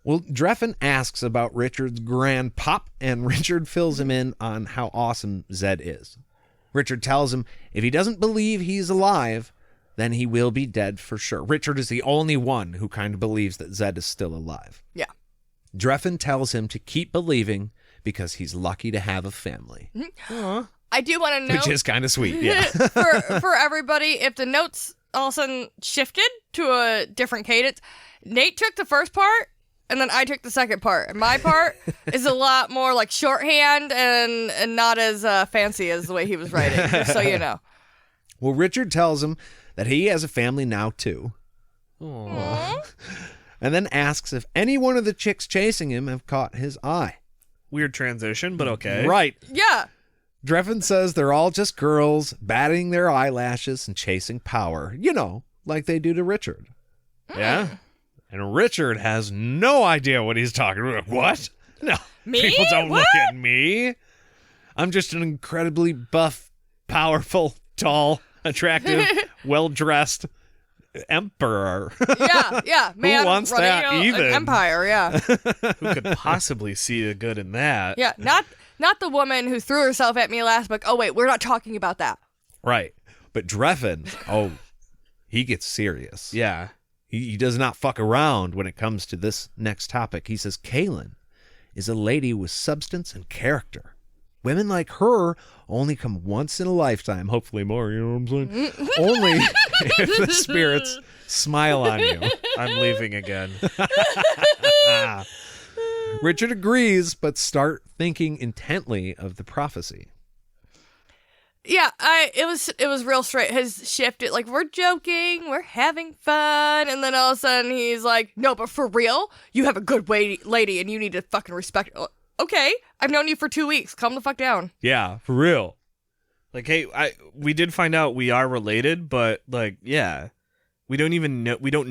Well, Drefan asks about Richard's grandpop, and Richard fills him in on how awesome Zed is. Richard tells him if he doesn't believe he's alive, then he will be dead for sure. Richard is the only one who kind of believes that Zed is still alive. Yeah. Drefan tells him to keep believing because he's lucky to have a family. I do want to know, which is kind of sweet, yeah. for everybody, if the notes all of a sudden shifted to a different cadence. Nate took the first part, and then I took the second part. And my part is a lot more like shorthand and not as fancy as the way he was writing, just so you know. Well, Richard tells him that he has a family now, too. Aww. And then asks if any one of the chicks chasing him have caught his eye. Weird transition, but okay. Right. Yeah. Drefan says they're all just girls batting their eyelashes and chasing power. Like they do to Richard. Yeah. And Richard has no idea what he's talking about. What? No. Me? People don't What? look at me. I'm just an incredibly buff, powerful, tall, attractive, well-dressed emperor. Yeah. Man, Who wants running, that an even? empire, yeah. Who could possibly see the good in that? Yeah, not the woman who threw herself at me last book. Oh, wait, we're not talking about that. Right. But Drefan, he gets serious. Yeah. He does not fuck around when it comes to this next topic. He says Kaylin is a lady with substance and character. Women like her only come once in a lifetime, hopefully more, you know what I'm saying? Only if the spirits smile on you. I'm leaving again. Richard agrees, but start thinking intently of the prophecy. Yeah, it was real straight. His shifted, like, we're joking, we're having fun, and then all of a sudden he's like, no, but for real, you have a good lady and you need to fucking respect her. Okay, I've known you for 2 weeks. Calm the fuck down. Yeah, for real. Like, hey, we did find out we are related, but like, yeah, we don't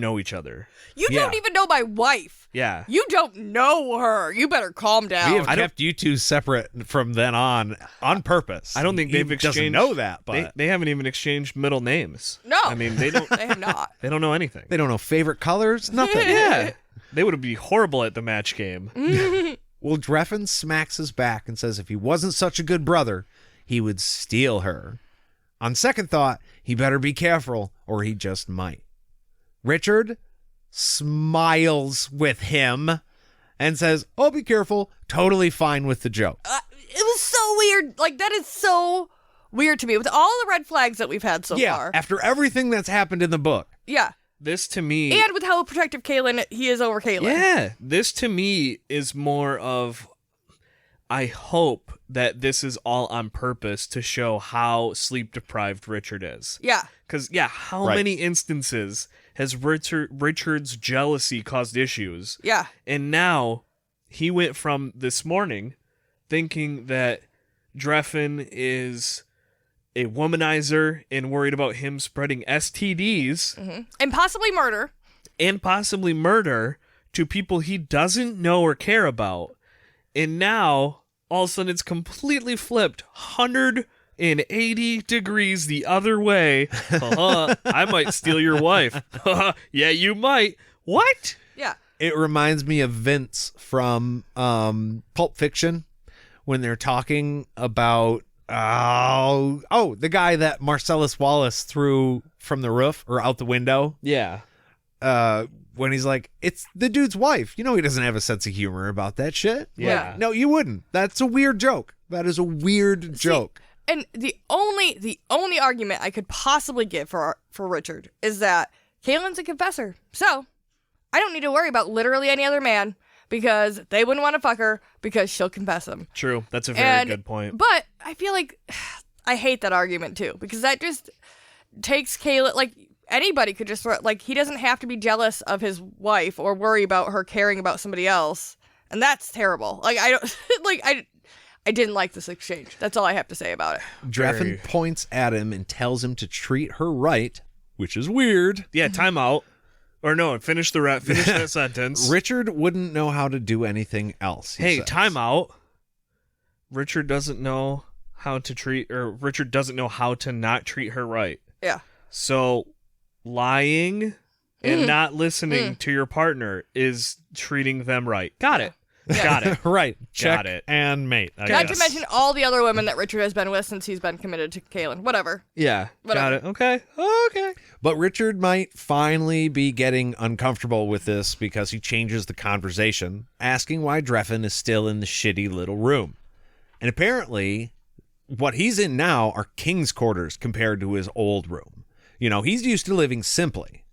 know each other. You don't even know my wife. Yeah. You don't know her. You better calm down. We have kept you two separate from then on purpose. I don't think they've exchanged. Doesn't know that, but they haven't even exchanged middle names. No. I mean, they don't. They have not. They don't know anything. they don't know favorite colors. Nothing. Yeah. They would be horrible at the match game. Well, Drefan smacks his back and says if he wasn't such a good brother, he would steal her. On second thought, he better be careful, or he just might. Richard smiles with him and says, oh, be careful. Totally fine with the joke. It was so weird. Like, that is so weird to me. With all the red flags that we've had so far. After everything that's happened in the book. Yeah. This to me, And with how protective he is over Kaylin. yeah, this to me is more of, I hope that this is all on purpose to show how sleep deprived Richard is. Yeah. Because, how many instances has Richard's jealousy caused issues? Yeah. And now he went from this morning thinking that Drefan is a womanizer and worried about him spreading STDs And possibly murder. and possibly murder to people he doesn't know or care about. And now, all of a sudden, it's completely flipped 180 degrees the other way. I might steal your wife. Yeah, you might. What? Yeah. It reminds me of Vince from Pulp Fiction when they're talking about the guy that Marcellus Wallace threw from the roof or out the window. Yeah. When he's like, it's the dude's wife. You know he doesn't have a sense of humor about that shit. Yeah. No, you wouldn't. That's a weird joke. That is a weird joke. And the only argument I could possibly give for Richard is that Kaylin's a confessor. So I don't need to worry about literally any other man because they wouldn't want to fuck her because she'll confess him. True. That's a very good point. But I feel like I hate that argument too because that just takes Kaylin, like anybody could just, like, he doesn't have to be jealous of his wife or worry about her caring about somebody else. And that's terrible. Like, I didn't like this exchange. That's all I have to say about it. Drefan points at him and tells him to treat her right, which is weird. Yeah, time out. Or no, finish that sentence. Richard wouldn't know how to do anything else. Hey, says. time out. Richard doesn't know how to not treat her right. Yeah. So lying and not listening to your partner is treating them right. Got it. Yeah. Got it. Right. Check Got it. and mate. I Not guess. to mention all the other women that Richard has been with since he's been committed to Kaylin. Whatever. Yeah. Whatever. Got it. Okay. Okay. But Richard might finally be getting uncomfortable with this because he changes the conversation, asking why Drefan is still in the shitty little room. And apparently, what he's in now are king's quarters compared to his old room. You know, he's used to living simply.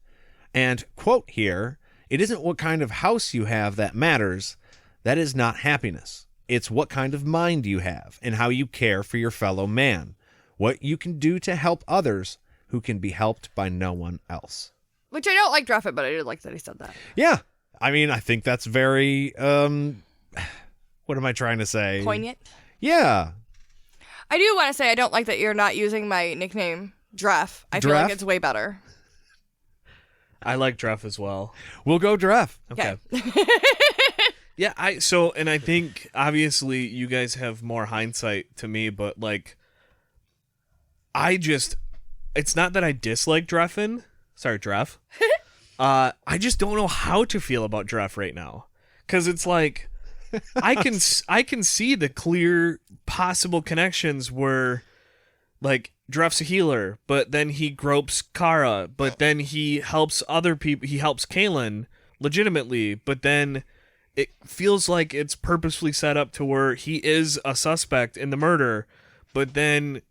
And, quote here, it isn't what kind of house you have that matters. That is not happiness. It's what kind of mind you have and how you care for your fellow man. What you can do to help others who can be helped by no one else. Which I don't like Drefan, but I did like that he said that. Yeah. I mean, I think that's very, what am I trying to say? Poignant. Yeah. I do want to say I don't like that you're not using my nickname, Dref. I feel like Dref? it's way better. I like Dref as well. We'll go Dref. Okay. Yeah, I think obviously you guys have more hindsight to me, but like it's not that I dislike Drefan. Sorry, Dref. I just don't know how to feel about Dref right now. 'Cause it's like I can see the clear possible connections where like Dref's a healer, but then he gropes Kara, but then he helps other people, he helps Kaylin legitimately, but then it feels like it's purposefully set up to where he is a suspect in the murder, but then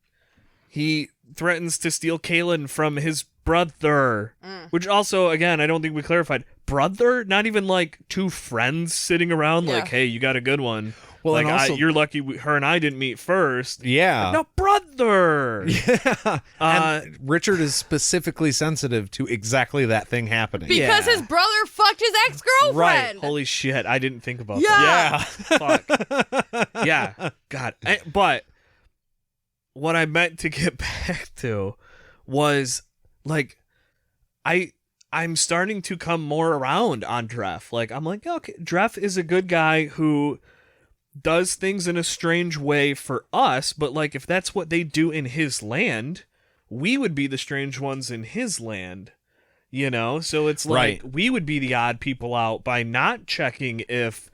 he threatens to steal Kaylin from his brother, which also, again, I don't think we clarified. Brother? Not even like two friends sitting around like, hey, you got a good one. Well, like, and also, you're lucky her and I didn't meet first. Yeah. No, brother! Yeah. And Richard is specifically sensitive to exactly that thing happening. Because his brother fucked his ex-girlfriend. Right. Holy shit, I didn't think about Yeah. that. Fuck. Yeah. God. But what I meant to get back to was, like, I'm starting to come more around on Dref. Like, I'm like, okay, Dref is a good guy who does things in a strange way for us, but, like, if that's what they do in his land, we would be the strange ones in his land. You know, so it's like we would be the odd people out by not checking if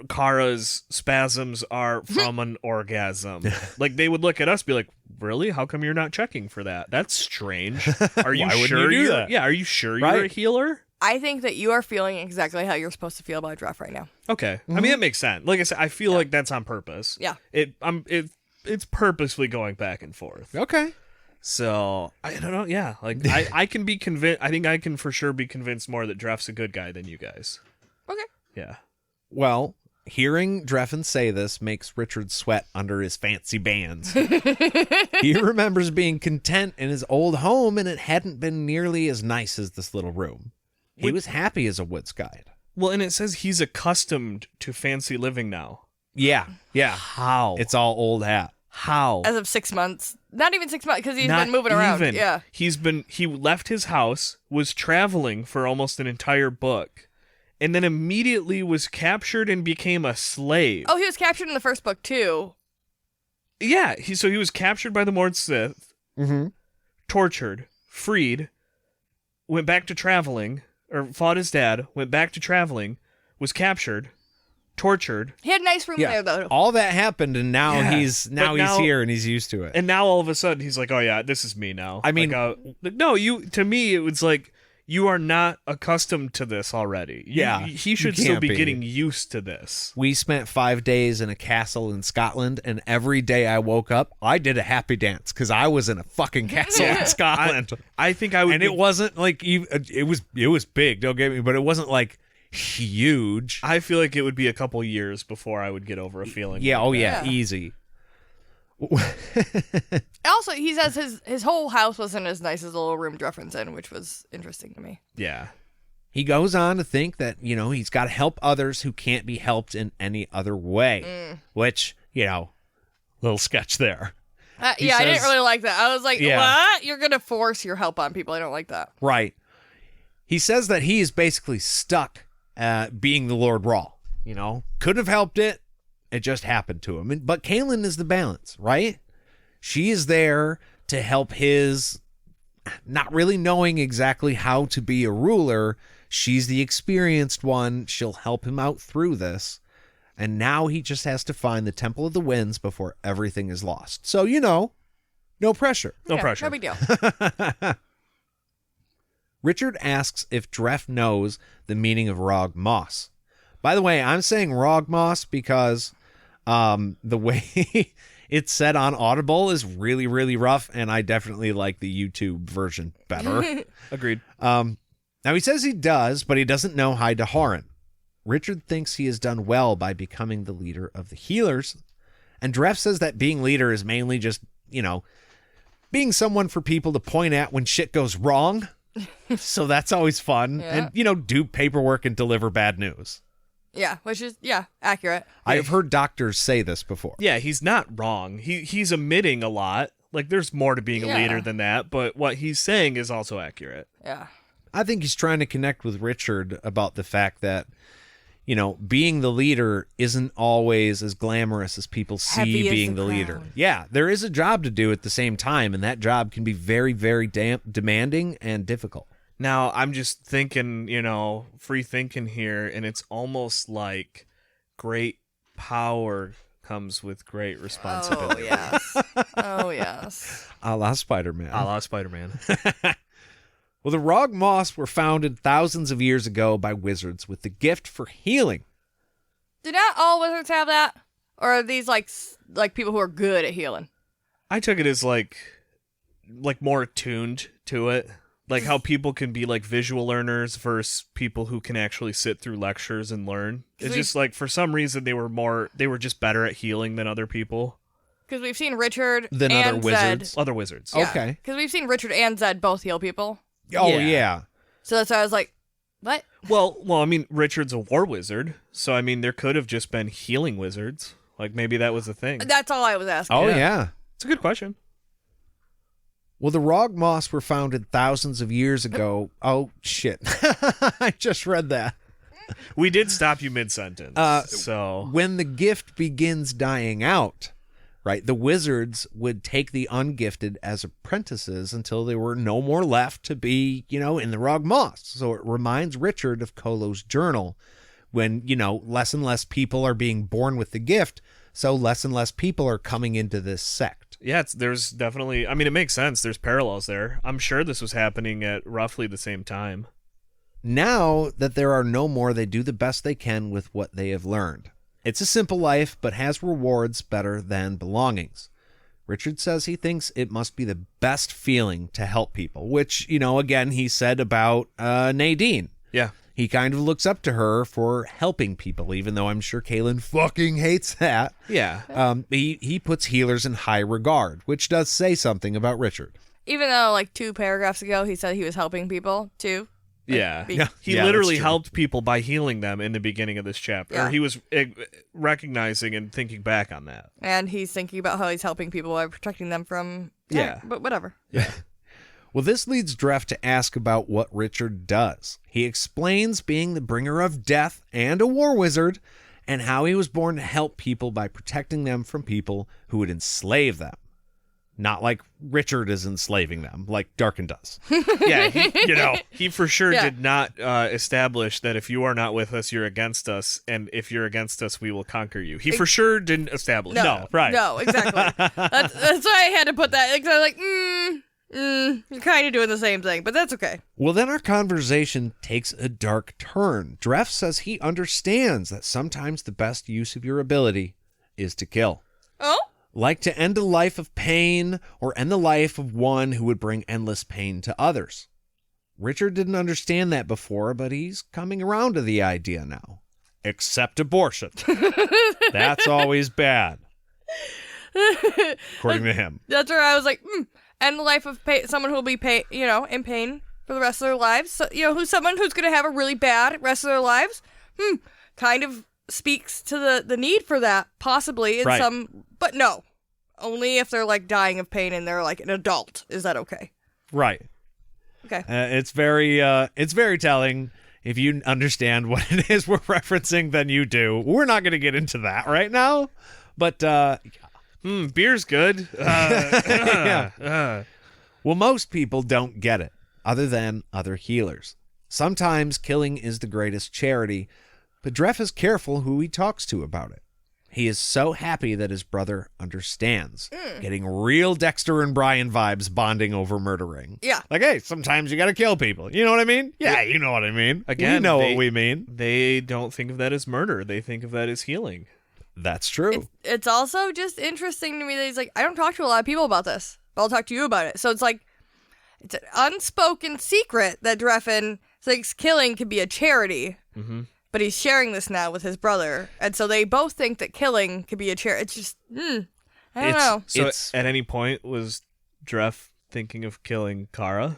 Kara's spasms are from an orgasm. Like, they would look at us and be like, really? How come you're not checking for that? That's strange. Are you Why sure wouldn't you do you're that? Yeah, are you sure you're a healer? I think that you are feeling exactly how you're supposed to feel about Dref right now. Okay. I mean, that makes sense. Like I said, I feel like that's on purpose. Yeah. It's purposely going back and forth. Okay. So, I don't know. Yeah. Like, I can be convinced. I think I can for sure be convinced more that Dref's a good guy than you guys. Okay. Yeah. Well, hearing Drefan say this makes Richard sweat under his fancy bands. He remembers being content in his old home, and it hadn't been nearly as nice as this little room. He was happy as a woods guide. Well, and it says he's accustomed to fancy living now. Yeah. Yeah. How? It's all old hat. How? As of 6 months. Not even 6 months, because he's Not been moving around. even. Yeah. He left his house, was traveling for almost an entire book, and then immediately was captured and became a slave. Oh, he was captured in the first book, too. Yeah, he was captured by the Mord Sith, tortured, freed, went back to traveling, or fought his dad, went back to traveling, was captured, tortured. He had a nice room there, though. All that happened, and now he's here and he's used to it. And now all of a sudden he's like, oh yeah, this is me now. I mean, to me it was like, you are not accustomed to this already. He should still be getting used to this. We spent 5 days in a castle in Scotland, and every day I woke up, I did a happy dance because I was in a fucking castle in Scotland. I think I would, and it wasn't like it was big. Don't get me, but it wasn't like huge. I feel like it would be a couple years before I would get over a feeling. Yeah. Like that. Easy. Also, he says his whole house wasn't as nice as the little room Dreffan's in, which was interesting to me. Yeah. He goes on to think that, he's got to help others who can't be helped in any other way, which, little sketch there. I didn't really like that. I was like, what? You're going to force your help on people. I don't like that. Right. He says that he is basically stuck being the Lord Rawl. Couldn't have helped it. It just happened to him. But Kaylin is the balance, right? She is there to help his not really knowing exactly how to be a ruler. She's the experienced one. She'll help him out through this. And now he just has to find the Temple of the Winds before everything is lost. So, no pressure. No pressure. No big deal. Richard asks if Dref knows the meaning of Rog Moss. By the way, I'm saying Rog Moss because the way it's said on Audible is really, really rough, and I definitely like the YouTube version better. Agreed. Now, he says he does, but he doesn't know High Daharan. Richard thinks he has done well by becoming the leader of the healers, and Dref says that being leader is mainly just, being someone for people to point at when shit goes wrong. So that's always fun. Yeah. And, do paperwork and deliver bad news. Yeah, which is, accurate. I have heard doctors say this before. Yeah, he's not wrong. He's admitting a lot. Like, there's more to being a leader than that, but what he's saying is also accurate. Yeah. I think he's trying to connect with Richard about the fact that, being the leader isn't always as glamorous as people see being the leader. Yeah, there is a job to do at the same time, and that job can be very, very demanding and difficult. Now, I'm just thinking, free thinking here, and it's almost like great power comes with great responsibility. Oh, yes. Oh, yes. A la Spider-Man. A la Spider-Man. Well, the Rog Moss were founded thousands of years ago by wizards with the gift for healing. Do not all wizards have that? Or are these like people who are good at healing? I took it as like more attuned to it. Like how people can be like visual learners versus people who can actually sit through lectures and learn. It's just like for some reason they were just better at healing than other people. Because we've seen Richard than and other wizards. Zed. Other wizards. Yeah. Okay. Because we've seen Richard and Zed both heal people. Oh, yeah. So that's why I was like, what? Well, I mean, Richard's a war wizard, so I mean, there could have just been healing wizards. Like maybe that was a thing. That's all I was asking. Oh, yeah. It's a good question. Well, the Rog Moss were founded thousands of years ago. Oh, shit. I just read that. We did stop you mid-sentence. So when the gift begins dying out, right, the wizards would take the ungifted as apprentices until there were no more left to be, in the Rog Moss. So it reminds Richard of Kolo's journal when, less and less people are being born with the gift. So less and less people are coming into this sect. Yeah, there's definitely, I mean, it makes sense. There's parallels there. I'm sure this was happening at roughly the same time. Now that there are no more, they do the best they can with what they have learned. It's a simple life, but has rewards better than belongings. Richard says he thinks it must be the best feeling to help people, which, again, he said about Nadine. Yeah. He kind of looks up to her for helping people, even though I'm sure Kaylin fucking hates that. Yeah. He puts healers in high regard, which does say something about Richard. Even though, 2 paragraphs ago, he said he was helping people, too. Yeah. Yeah, He literally helped people by healing them in the beginning of this chapter. Yeah. He was recognizing and thinking back on that. And he's thinking about how he's helping people by protecting them from... Yeah. But whatever. Yeah. Well, this leads Dref to ask about what Richard does. He explains being the bringer of death and a war wizard, and how he was born to help people by protecting them from people who would enslave them. Not like Richard is enslaving them, like Darkin does. Yeah, he for sure Yeah. did not establish that if you are not with us, you're against us, and if you're against us, we will conquer you. He for sure didn't establish. No, right? No, exactly. That's why I had to put that. Because I was like, you're kind of doing the same thing, but that's okay. Well, then our conversation takes a dark turn. Dref says he understands that sometimes the best use of your ability is to kill. Oh? Like to end a life of pain or end the life of one who would bring endless pain to others. Richard didn't understand that before, but he's coming around to the idea now. Except abortion. That's always bad. According to him. That's where I was like, end the life of someone who will be in pain for the rest of their lives. So, who's someone who's going to have a really bad rest of their lives? Kind of speaks to the need for that, possibly in some, but no, only if they're like dying of pain and they're like an adult. Is that okay? Right. Okay. It's very telling. If you understand what it is we're referencing, then you do. We're not going to get into that right now, but beer's good. Yeah. Well, most people don't get it, other than other healers. Sometimes killing is the greatest charity, but Dref is careful who he talks to about it. He is so happy that his brother understands, getting real Dexter and Brian vibes bonding over murdering. Yeah. Like, hey, sometimes you got to kill people. You know what I mean? Yeah, you know what I mean. Again, we know what we mean. They don't think of that as murder. They think of that as healing. That's true. It's also just interesting to me that he's like, I don't talk to a lot of people about this, but I'll talk to you about it. So it's like, it's an unspoken secret that Drefan thinks killing could be a charity. Mm-hmm. But he's sharing this now with his brother. And so they both think that killing could be a charity. It's just, I don't know. So at any point, was Dref thinking of killing Kara?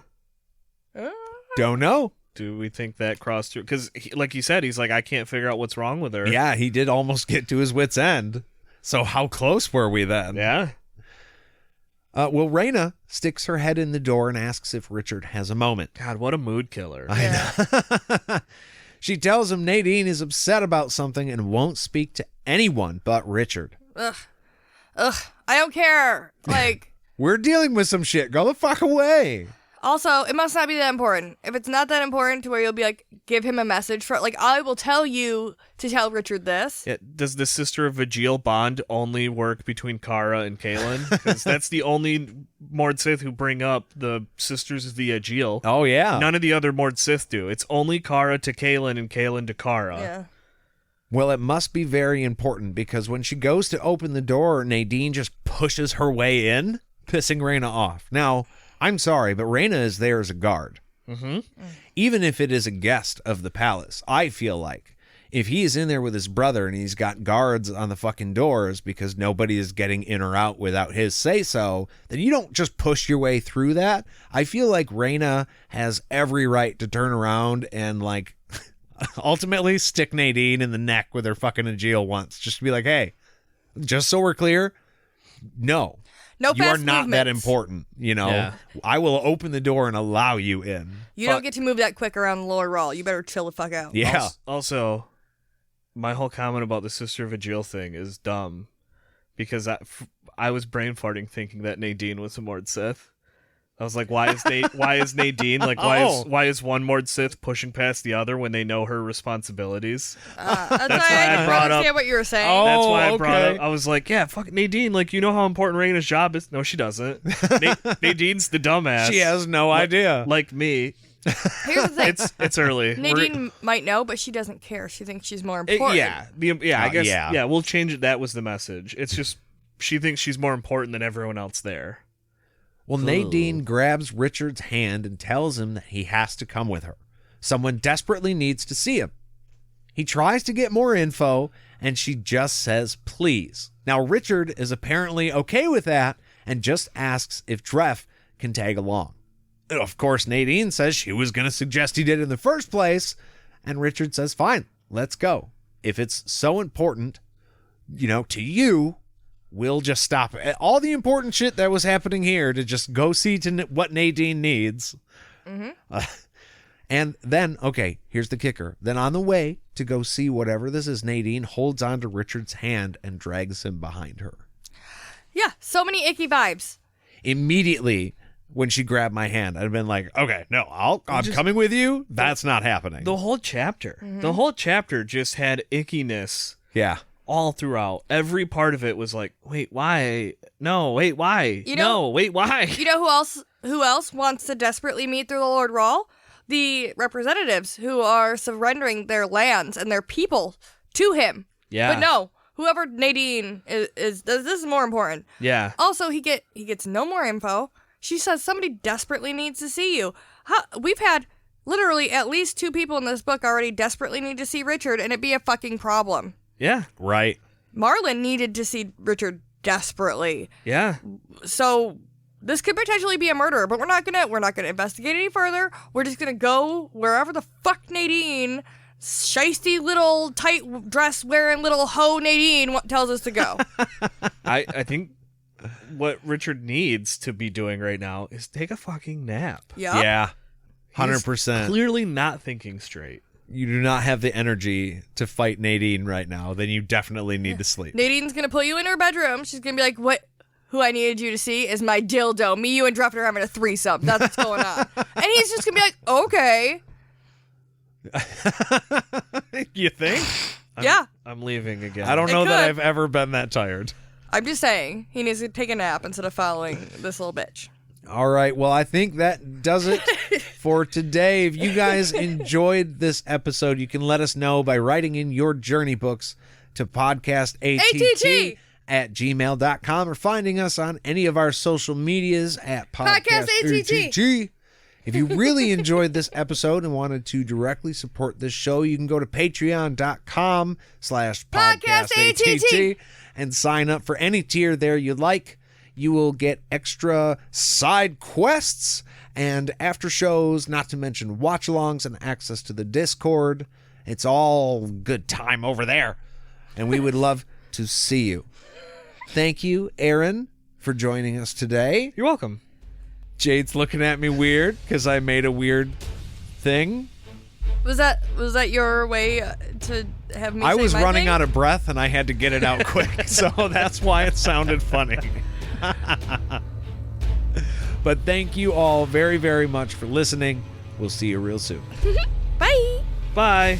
Don't know. Do we think that crossed through? Because, like you said, he's like, I can't figure out what's wrong with her. Yeah, he did almost get to his wit's end. So how close were we then? Yeah. Well, Raina sticks her head in the door and asks if Richard has a moment. God, what a mood killer. I know. She tells him Nadine is upset about something and won't speak to anyone but Richard. Ugh. I don't care. Like, We're dealing with some shit. Go the fuck away. also, it must not be that important. If it's not that important to where you'll be like, give him a message for, like, I will tell you to tell Richard this. Yeah, does the Sister of Vajil bond only work between Kara and Kaelin? Because that's the only Mord Sith who bring up the Sisters of the Vajil. Oh, yeah. None of the other Mord Sith do. It's only Kara to Kaelin and Kaelin to Kara. Yeah. Well, it must be very important because when she goes to open the door, Nadine just pushes her way in, pissing Raina off. Now, I'm sorry, but Raina is there as a guard. Mm-hmm. Even if it is a guest of the palace, I feel like if he is in there with his brother and he's got guards on the fucking doors because nobody is getting in or out without his say-so, then you don't just push your way through that. I feel like Raina has every right to turn around and, like, ultimately stick Nadine in the neck with her fucking Ajil once. Just to be like, hey, just so we're clear, no. No You are fast not that movements. important, you know. Yeah. I will open the door and allow you in. You don't get to move that quick around the lower raw. You better chill the fuck out. Yeah. Also, my whole comment about the Sister of Vajil thing is dumb. Because I was brain farting thinking that Nadine was a Mord Sith. I was like, why is Nadine like why is one Mord Sith pushing past the other when they know her responsibilities? That's why why I brought up- understand what you were saying. Oh, That's why I brought okay. up. I was like, yeah, fuck Nadine. Like, you know how important Raina's job is? No, she doesn't. Nadine's the dumbass. She has no idea. Like me. Here's the thing. It's early. Nadine might know, but she doesn't care. She thinks she's more important. I guess. yeah. Yeah, we'll change it. That was the message. It's just she thinks she's more important than everyone else there. Well, Nadine grabs Richard's hand and tells him that he has to come with her. Someone desperately needs to see him. He tries to get more info, and she just says, please. Now, Richard is apparently okay with that and just asks if Dref can tag along. Of course, Nadine says she was going to suggest he did in the first place, and Richard says, fine, let's go. If it's so important, to you, we'll just stop all the important shit that was happening here to just go see what Nadine needs. And then, okay, here's the kicker. Then on the way to go see whatever this is, Nadine holds onto Richard's hand and drags him behind her. Yeah, so many icky vibes. Immediately, when she grabbed my hand, I'd been like, okay, no, I'm coming with you. That's not happening. The whole chapter. The whole chapter just had ickiness. Yeah. All throughout. Every part of it was like, wait, why? No, wait, why? You know, no, wait, why? You know who else wants to desperately meet through the Lord Rawl? The representatives who are surrendering their lands and their people to him. Yeah. But no, whoever Nadine is this is more important. Yeah. Also, he gets no more info. She says somebody desperately needs to see you. We've had literally at least 2 people in this book already desperately need to see Richard, and it'd be a fucking problem. Yeah. Right. Marlin needed to see Richard desperately. Yeah. So this could potentially be a murder, but we're not gonna investigate any further. We're just gonna go wherever the fuck Nadine, shisty little tight dress wearing little hoe Nadine tells us to go. I think what Richard needs to be doing right now is take a fucking nap. Yep. Yeah. He's 100%. clearly not thinking straight. You do not have the energy to fight Nadine right now, then you definitely need to sleep. Nadine's gonna put you in her bedroom. She's gonna be like, "What? Who I needed you to see is my dildo. Me, you, and Drefan are having a threesome. That's what's going on." And he's just gonna be like, "Okay." You think? Yeah. I'm leaving again. I don't know that could. I've ever been that tired. I'm just saying, he needs to take a nap instead of following this little bitch. All right. Well, I think that does it for today. If you guys enjoyed this episode, you can let us know by writing in your journey books to podcastatt@gmail.com or finding us on any of our social medias at podcastatt. If you really enjoyed this episode and wanted to directly support this show, you can go to patreon.com/podcastatt and sign up for any tier there you like. You will get extra side quests and after shows, not to mention watch-alongs and access to the Discord. It's all good time over there, and we would love to see you. Thank you, Aaron, for joining us today. You're welcome. Jade's looking at me weird because I made a weird thing. Was that your way to have me I say was my running thing? out of breath, and I had to get it out quick, so that's why it sounded funny. But thank you all very, very much for listening. We'll see you real soon. Bye. Bye.